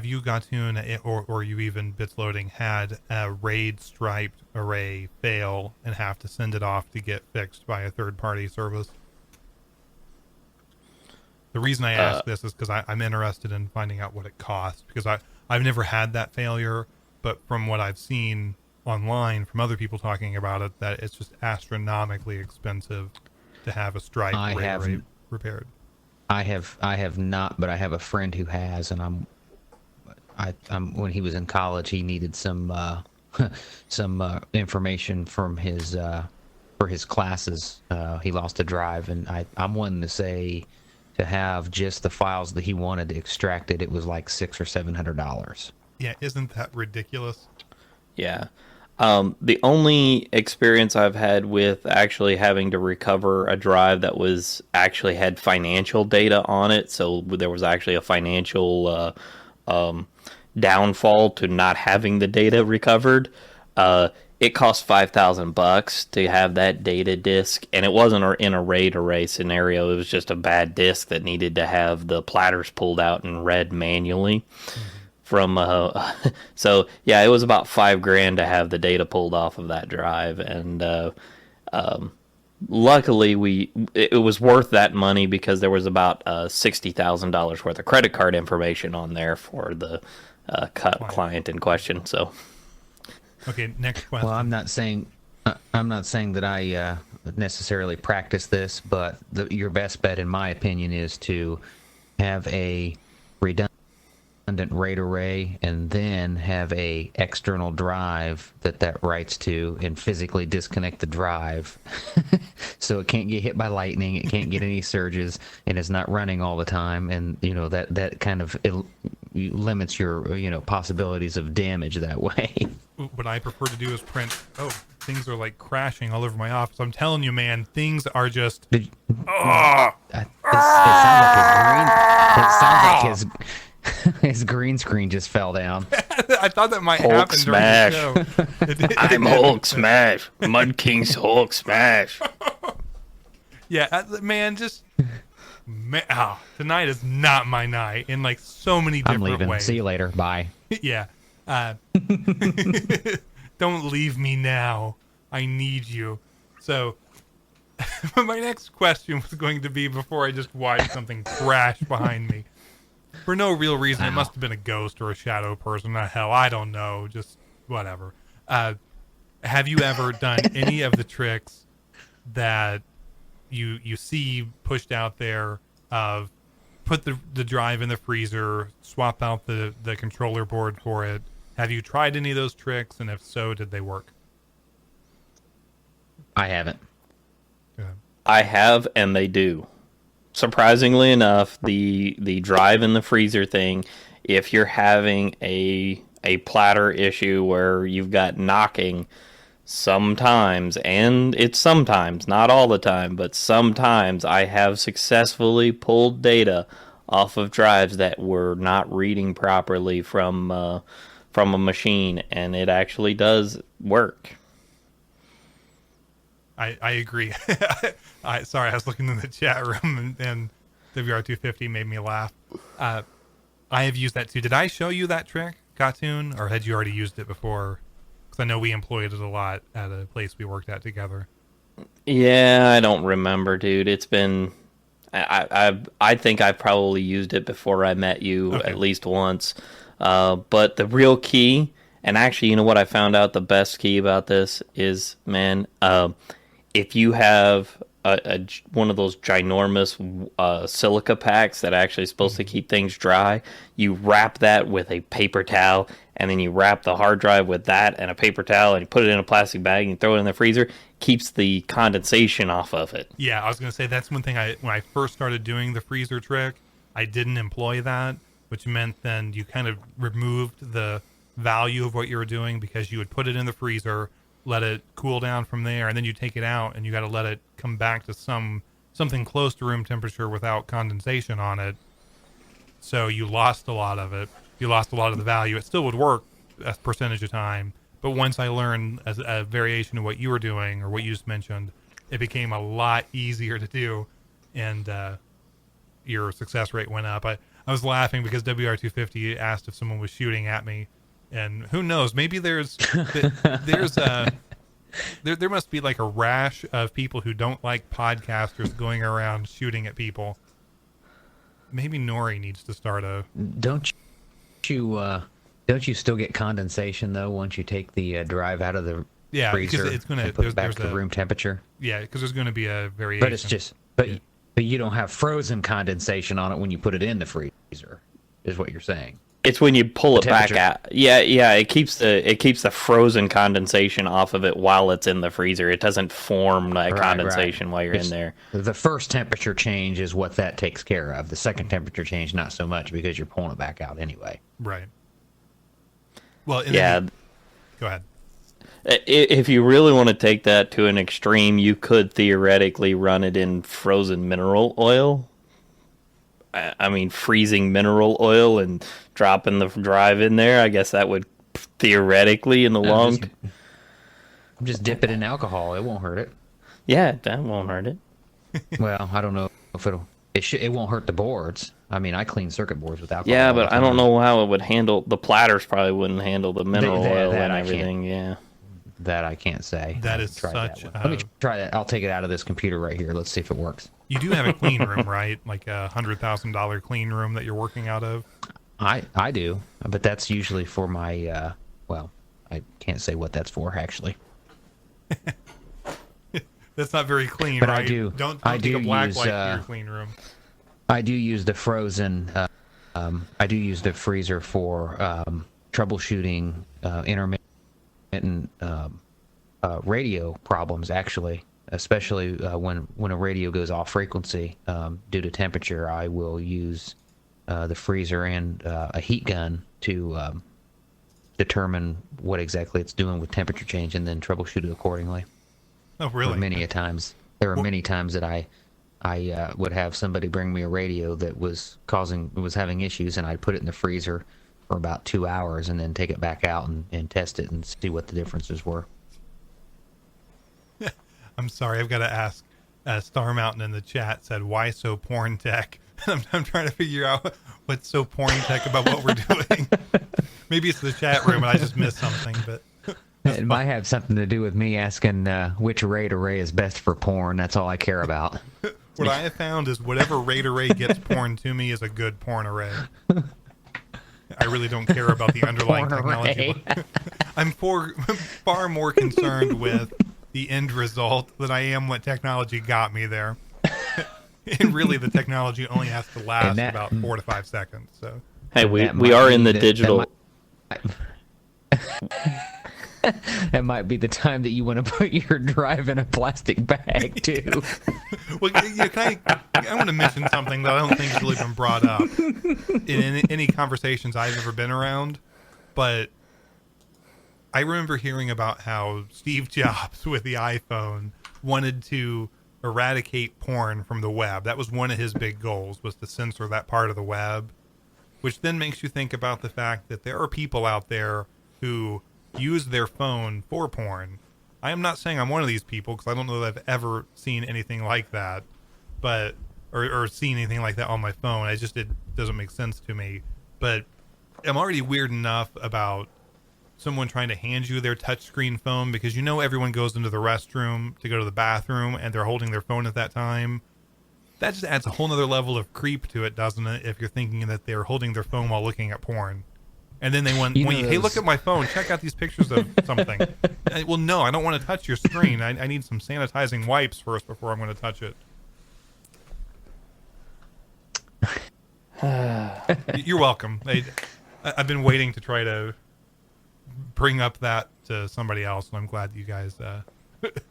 you, Gatun, or you even bits loading, had a RAID striped array fail and have to send it off to get fixed by a third-party service? The reason I ask this is because I'm interested in finding out what it costs, because I've never had that failure, but from what I've seen online from other people talking about it, that it's just astronomically expensive to have a stripe RAID repaired. I have not, but I have a friend who has, and I'm when he was in college, he needed some information from his for his classes. He lost a drive, and I'm wanting to say to have just the files that he wanted extracted, it was like $600 or $700. Yeah, isn't that ridiculous? Yeah. The only experience I've had with actually having to recover a drive that actually had financial data on it, so there was actually a financial downfall to not having the data recovered. It cost $5,000 to have that data disk, and it wasn't in a RAID array scenario. It was just a bad disk that needed to have the platters pulled out and read manually. Mm-hmm. So yeah, it was about $5,000 to have the data pulled off of that drive, and luckily it was worth that money because there was about $60,000 worth of credit card information on there for the client in question. So okay, next question. Well, I'm not saying that I necessarily practice this, but your best bet, in my opinion, is to have a redundant RAID array and then have a external drive that writes to, and physically disconnect the drive so it can't get hit by lightning, it can't get any surges, and it's not running all the time, and that kind of limits your possibilities of damage that way. what I prefer to do is print. Oh, things are like crashing all over my office. I'm telling you, man, things are just. It sounds like his green screen just fell down. I thought that might Hulk happen smash. during the show. I'm Hulk smash. Mud King's Hulk smash. Yeah, man, just tonight is not my night in like so many different I'm leaving. ways. See you later. Bye. Yeah. Don't leave me now. I need you. So my next question was going to be, before I just watched something crash behind me for no real reason. It must have been a ghost or a shadow person. Hell, I don't know. Just whatever. Have you ever done any of the tricks that you see pushed out there of put the drive in the freezer, swap out the controller board for it? Have you tried any of those tricks, and if so, did they work? I haven't. I have, and they do. Surprisingly enough, the drive in the freezer thing, if you're having a platter issue where you've got knocking, sometimes, and it's sometimes, not all the time, but sometimes I have successfully pulled data off of drives that were not reading properly from a machine, and it actually does work. I agree. Sorry, I was looking in the chat room and WR250 made me laugh. I have used that too. Did I show you that trick, Cartoon, or had you already used it before? Because I know we employed it a lot at a place we worked at together. Yeah, I don't remember, dude. It's been... I think I've probably used it before I met you at least once. But the real key, and actually, you know what I found out the best key about this is, man, if you have one of those ginormous silica packs that actually is supposed to keep things dry, you wrap that with a paper towel, and then you wrap the hard drive with that and a paper towel, and you put it in a plastic bag and you throw it in the freezer. Keeps the condensation off of it. Yeah, I was going to say that's one thing when I first started doing the freezer trick, I didn't employ that, which meant then you kind of removed the value of what you were doing, because you would put it in the freezer, let it cool down from there, and then you take it out and you got to let it come back to something close to room temperature without condensation on it. So you lost a lot of it. You lost a lot of the value. It still would work a percentage of time. But once I learned as a variation of what you were doing, or what you just mentioned, it became a lot easier to do, and your success rate went up. I was laughing because WR250 asked if someone was shooting at me, and who knows? Maybe there must be like a rash of people who don't like podcasters going around shooting at people. Maybe Nori needs to start a. Don't you still get condensation though once you take the drive out of the freezer? Because it's going to put it back to room temperature. Yeah, because there's going to be a variation. But it's just, but you don't have frozen condensation on it when you put it in the freezer, is what you're saying. It's when you pull it back out. Yeah. It keeps the frozen condensation off of it while it's in the freezer. It doesn't form that condensation while you're in there. The first temperature change is what that takes care of. The second temperature change, not so much, because you're pulling it back out anyway. Right. Well, go ahead. If you really want to take that to an extreme, you could theoretically run it in frozen mineral oil. I mean, freezing mineral oil and dropping the drive in there. I guess that would theoretically, in the long... Just dip it in alcohol. It won't hurt it. Yeah, that won't hurt it. Well, I don't know if it won't hurt the boards. I mean, I clean circuit boards with alcohol. Yeah, but I don't know how it would handle... The platters probably wouldn't handle the mineral oil and everything, yeah. That I can't say. That is such... Let me try that. I'll take it out of this computer right here. Let's see if it works. You do have a clean room, right? Like a $100,000 clean room that you're working out of? I do, but that's usually for my... well, I can't say what that's for, actually. That's not very clean, but right? I do. Don't take a black light to your clean room. I do use the frozen... I do use the freezer for troubleshooting intermittent radio problems, actually. Especially when a radio goes off frequency due to temperature. I will use the freezer and a heat gun to determine what exactly it's doing with temperature change and then troubleshoot it accordingly. Oh, really? Many times. There were many times that I would have somebody bring me a radio that was having issues, and I'd put it in the freezer for about 2 hours and then take it back out and test it and see what the differences were. I'm sorry, I've got to ask. Star Mountain in the chat said, "Why so porn tech?" I'm trying to figure out what's so porn tech about what we're doing. Maybe it's the chat room and I just missed something, but it might have something to do with me asking which RAID array is best for porn. That's all I care about. What I have found is whatever RAID array gets porn to me is a good porn array. I really don't care about the underlying technology. I'm far more concerned with the end result than I am what technology got me there. And really, the technology only has to last about 4 to 5 seconds. So, hey, we are in the digital. That might be the time that you want to put your drive in a plastic bag too. Well, I want to mention something that I don't think has really been brought up in any conversations I've ever been around, but I remember hearing about how Steve Jobs with the iPhone wanted to eradicate porn from the web. That was one of his big goals, was to censor that part of the web, which then makes you think about the fact that there are people out there who use their phone for porn. I am not saying I'm one of these people, because I don't know that I've ever seen anything like that, but or seen anything like that on my phone. It doesn't make sense to me. But I'm already weird enough about someone trying to hand you their touchscreen phone, because everyone goes into the restroom to go to the bathroom and they're holding their phone at that time. That just adds a whole nother level of creep to it, doesn't it? If you're thinking that they're holding their phone while looking at porn. And then they want, hey, look at my phone. Check out these pictures of something. Well, no, I don't want to touch your screen. I need some sanitizing wipes first before I'm going to touch it. You're welcome. I've been waiting to try to bring up that to somebody else, and I'm glad that you guys...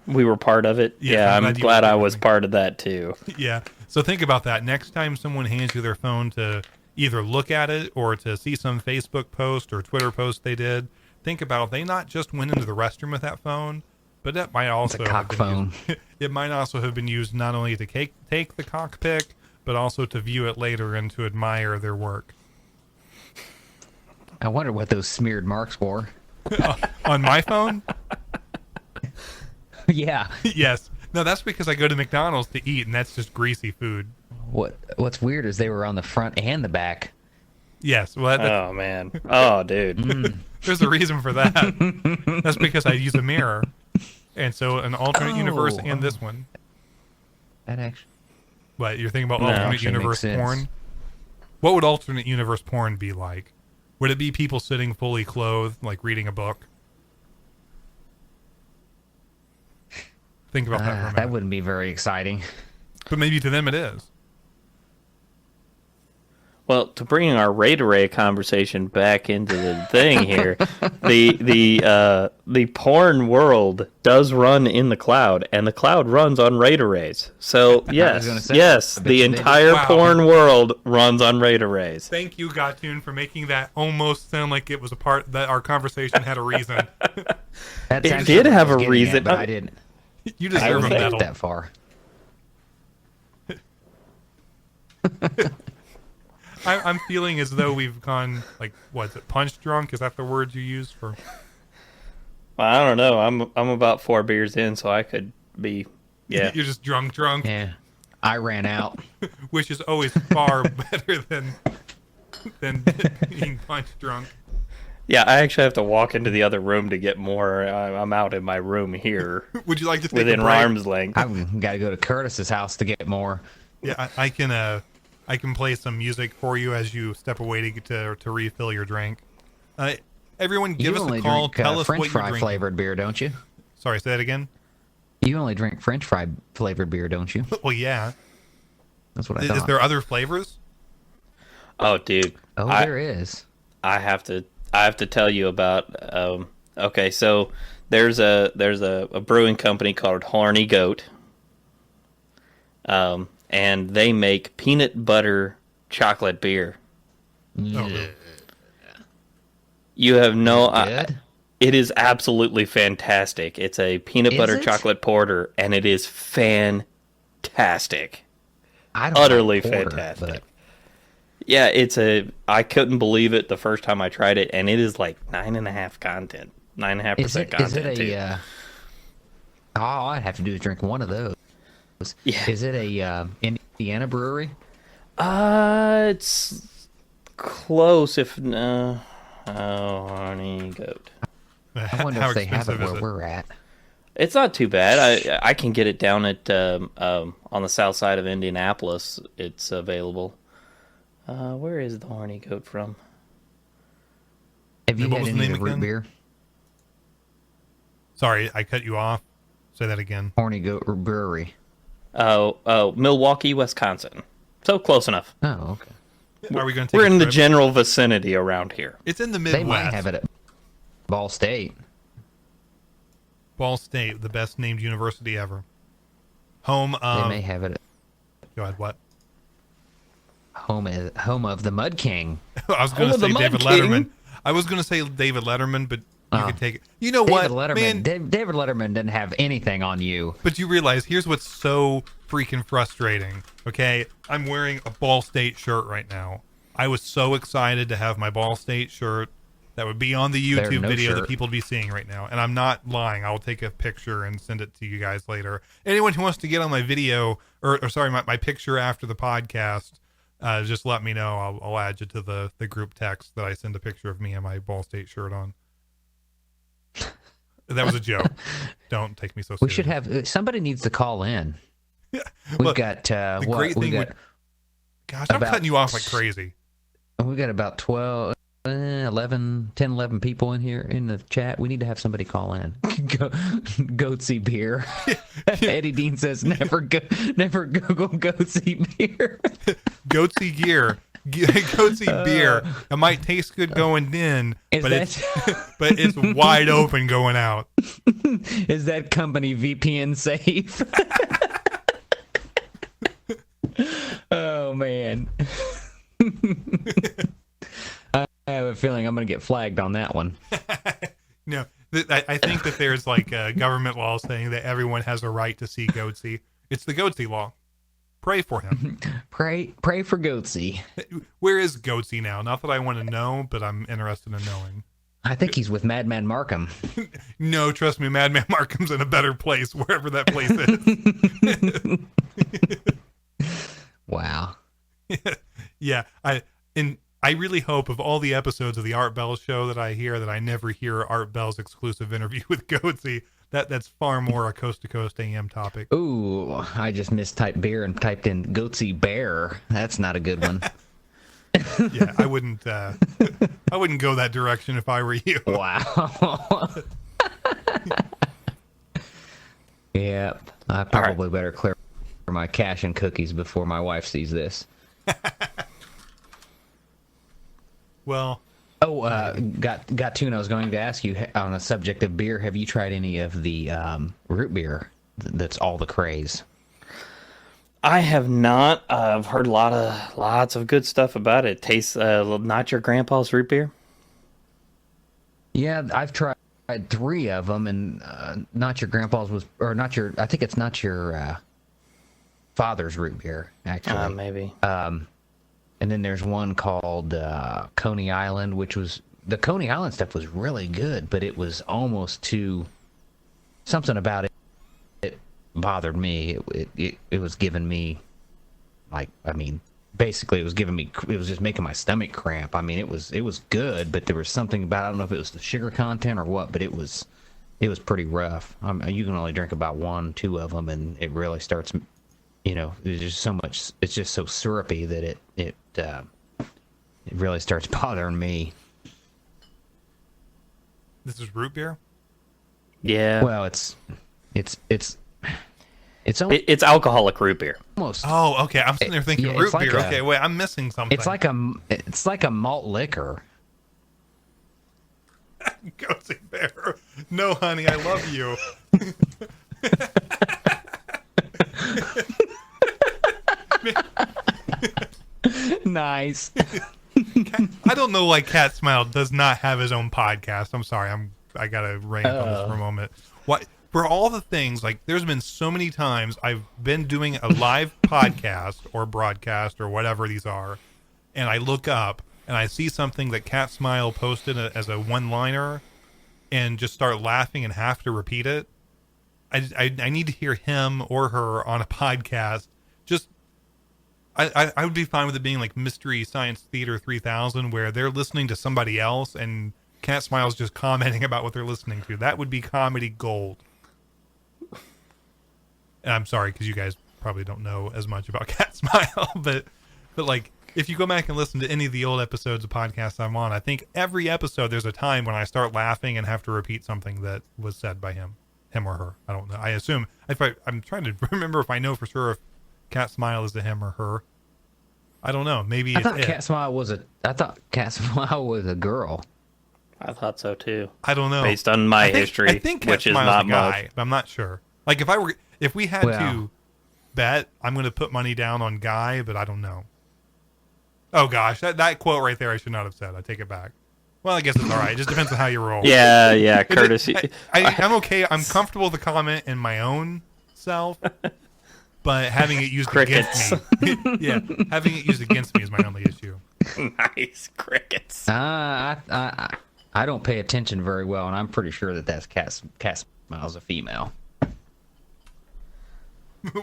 we were part of it. Yeah, I'm glad I was part of that, too. Yeah. So think about that. Next time someone hands you their phone to either look at it or to see some Facebook post or Twitter post they did, think about they not just went into the restroom with that phone, but that might also it's a cock phone. It might also have been used not only to take the cock pic, but also to view it later and to admire their work. I wonder what those smeared marks were. On my phone? Yeah. Yes. No, that's because I go to McDonald's to eat, and that's just greasy food. What's weird is they were on the front and the back. Yes. Well, oh, man. Oh, dude. There's a reason for that. That's because I use a mirror. And so an alternate universe and this one. That actually... What, you're thinking about alternate universe porn? What would alternate universe porn be like? Would it be people sitting fully clothed, like reading a book? Think about that for a minute. That wouldn't be very exciting. But maybe to them it is. Well, to bring our RAID array conversation back into the thing here, the porn world does run in the cloud, and the cloud runs on RAID arrays. So yes, the entire porn world runs on RAID arrays. Thank you, Gottoon, for making that almost sound like it was a part that our conversation had a reason. It did have a reason, but I didn't. You deserve a medal. That far. I'm feeling as though we've gone, like, what's it, punch drunk? Is that the word you use for? Well, I don't know. I'm about 4 beers in, so I could be. Yeah. You're just drunk. Yeah. I ran out. Which is always far better than being punch drunk. Yeah, I actually have to walk into the other room to get more. I'm out in my room here. Would you like to take within a break? arm's length? I've got to go to Curtis's house to get more. Yeah, I can play some music for you as you step away to refill your drink. Everyone, give us a call. Tell us French what you're fry drinking. Flavored beer, don't you? Sorry, say that again. You only drink French fry flavored beer, don't you? Well, yeah. That's what I thought. Is there other flavors? Oh, dude. There is. I have to tell you about. Okay, so there's a brewing company called Horny Goat. And they make peanut butter chocolate beer. Oh. You have no... Good? It is absolutely fantastic. It's a peanut butter chocolate porter, and it is fantastic. Utterly fantastic. But... Yeah, I couldn't believe it the first time I tried it, and it is like 9.5% content. 9.5% content, is it too. All I'd have to do is drink one of those. Yeah. Is it a Indiana brewery? It's close, if no. Oh, Horny Goat. I wonder if they have it where we're at. It's not too bad. I can get it down at on the south side of Indianapolis. It's available. Where is the Horny Goat from? Have you had any of the root beer? Sorry, I cut you off. Say that again. Horny Goat Brewery. Oh, Milwaukee, Wisconsin. So close enough. Oh, okay. Are we going to? We're in the general vicinity around here. It's in the Midwest. They might have it at Ball State. Ball State, the best named university ever. Home of... They may have it. Go ahead, what? Home of the Mud King. I was going to say David Letterman. I was going to say David Letterman, but you could take it. You know what, man? David Letterman didn't have anything on you. But you realize, here's what's so freaking frustrating, okay? I'm wearing a Ball State shirt right now. I was so excited to have my Ball State shirt that would be on the YouTube video that people would be seeing right now. And I'm not lying. I'll take a picture and send it to you guys later. Anyone who wants to get on my video, or sorry, my picture after the podcast, just let me know. I'll add you to the group text that I send a picture of me and my Ball State shirt on. That was a joke. Don't take me so seriously. We should have... Somebody needs to call in. Yeah. We've got... the great thing gosh, I'm cutting you off like crazy. We got about 10, 11 people in here in the chat. We need to have somebody call in. Goatsy beer. Eddie Dean says, never Google Goatsy beer. Goatsy gear. Goatsy beer. It might taste good going in, but it's wide open going out. Is that company VPN safe? Oh man. I have a feeling I'm going to get flagged on that one. No, I think that there's like a government law saying that everyone has a right to see Goatsy. It's the Goatsy law. Pray for him. Pray for Goatsy. Where is Goatsy now? Not that I want to know, but I'm interested in knowing. I think he's with Madman Markham. No, trust me, Madman Markham's in a better place, wherever that place is. Wow. Yeah, I really hope of all the episodes of the Art Bell show that I hear, that I never hear Art Bell's exclusive interview with Goatsy. That's far more a Coast to Coast AM topic. Ooh, I just mistyped beer and typed in Goatsy bear. That's not a good one. Yeah, I wouldn't go that direction if I were you. Wow. Yep. I probably better clear my cache and cookies before my wife sees this. Well, got tune. I was going to ask you on the subject of beer. Have you tried any of the root beer that's all the craze? I have not. I've heard lots of good stuff about it. Tastes not your grandpa's root beer. Yeah, I've tried 3 of them, and not your grandpa's was, or not your. I think it's not your father's root beer, actually. Maybe. And then there's one called Coney Island, which was... The Coney Island stuff was really good, but it was almost too... Something about it bothered me. It was giving me... basically it was giving me... It was just making my stomach cramp. I mean, it was good, but there was something about... I don't know if it was the sugar content or what, but it was pretty rough. You can only drink about 1-2 of them, and it really starts... there's just so much... It's just so syrupy that it really starts bothering me. This is root beer? Yeah. Well, it's alcoholic root beer. Almost. Oh, okay. I'm sitting there thinking root beer. Okay, wait, I'm missing something. It's like a malt liquor. Goatsy bear. No, honey, I love you. Nice. I don't know why Cat Smile does not have his own podcast. I'm sorry. I gotta rant on this for a moment. Why? For all the things, like, there's been so many times I've been doing a live podcast or broadcast or whatever these are, and I look up and I see something that Cat Smile posted as a one-liner and just start laughing and have to repeat it. I need to hear him or her on a podcast. Just I would be fine with it being like Mystery Science Theater 3000, where they're listening to somebody else and Cat Smile's just commenting about what they're listening to. That would be comedy gold. And I'm sorry, because you guys probably don't know as much about Cat Smile, but like, if you go back and listen to any of the old episodes of podcasts I'm on, I think every episode there's a time when I start laughing and have to repeat something that was said by him or her. I don't know. I assume, I'm trying to remember if I know for sure if Cat Smile is a him or her. I don't know. Maybe I thought Cat Smile was a girl. I thought so too. I don't know. Based on my history, I think which is Smile's not a guy, much. but I'm not sure. Like, if we had to bet, I'm going to put money down on Guy, but I don't know. Oh gosh, that quote right there I should not have said. I take it back. Well, I guess it's all right. It just depends on how you roll. Yeah, Curtis. I'm okay. I'm comfortable with the comment in my own self, but having it used against me, having it used against me is my only issue. Nice crickets. I don't pay attention very well, and I'm pretty sure that's Cat Smile's a female.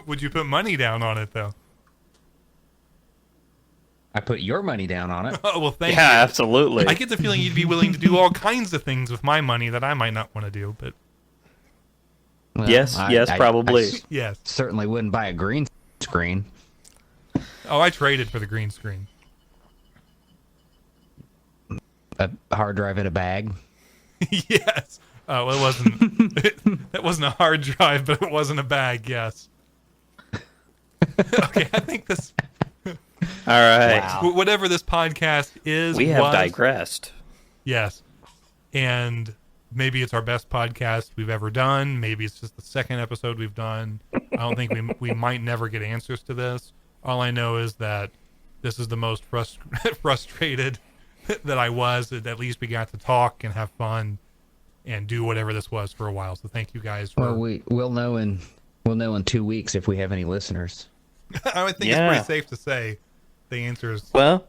Would you put money down on it though? I put your money down on it. Oh, well, thank you. Yeah, absolutely. I get the feeling you'd be willing to do all kinds of things with my money that I might not want to do, but... Well, yes, probably. Yes. Certainly wouldn't buy a green screen. Oh, I traded for the green screen. A hard drive in a bag. Yes. Oh, well, it wasn't... That wasn't a hard drive, but it wasn't a bag, yes. Okay, I think this... All right. Wow. Whatever this podcast is, we have digressed. Yes. And maybe it's our best podcast we've ever done. Maybe it's just the second episode we've done. I don't think we might never get answers to this. All I know is that this is the most frustrated that I was. At least we got to talk and have fun and do whatever this was for a while. So thank you guys for... Well, we'll know in 2 weeks if we have any listeners. I would think it's pretty safe to say the answer is... Well,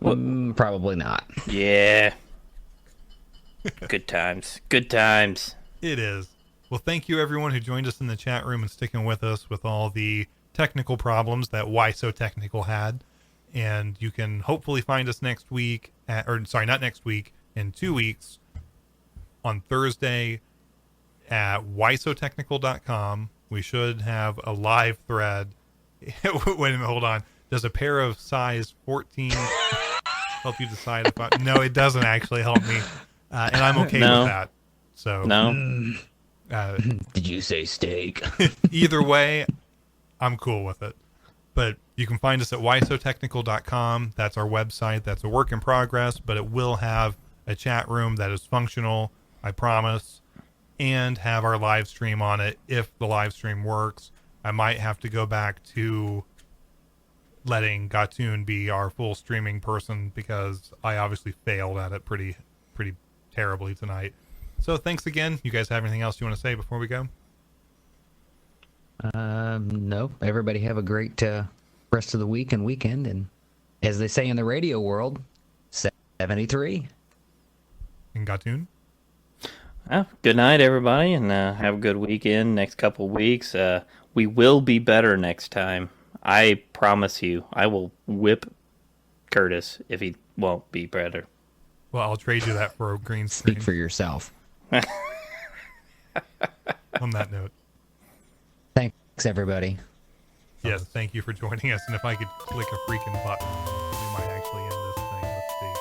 probably not. Yeah. Good times. Good times. It is. Well, thank you everyone who joined us in the chat room and sticking with us with all the technical problems that Why So Technical had. And you can hopefully find us next week, not next week, in 2 weeks on Thursday at whysotechnical.com. We should have a live thread. Wait a minute, hold on. Does a pair of size 14 help you decide if I... No, it doesn't actually help me. And I'm okay with that. So no. Did you say steak? Either way, I'm cool with it. But you can find us at whysotechnical.com. That's our website. That's a work in progress, but it will have a chat room that is functional, I promise, and have our live stream on it if the live stream works. I might have to go back to letting Gatoon be our full streaming person because I obviously failed at it pretty terribly tonight. So thanks again. You guys have anything else you want to say before we go? No. Everybody have a great rest of the week and weekend. And as they say in the radio world, 73. And Gatoon? Well, good night, everybody, and have a good weekend next couple weeks. We will be better next time. I promise you. I will whip Curtis if he won't be better. Well, I'll trade you that for a green screen. Speak for yourself. On that note. Thanks, everybody. Yes, thank you for joining us. And if I could click a freaking button, we might actually end this thing. Let's see.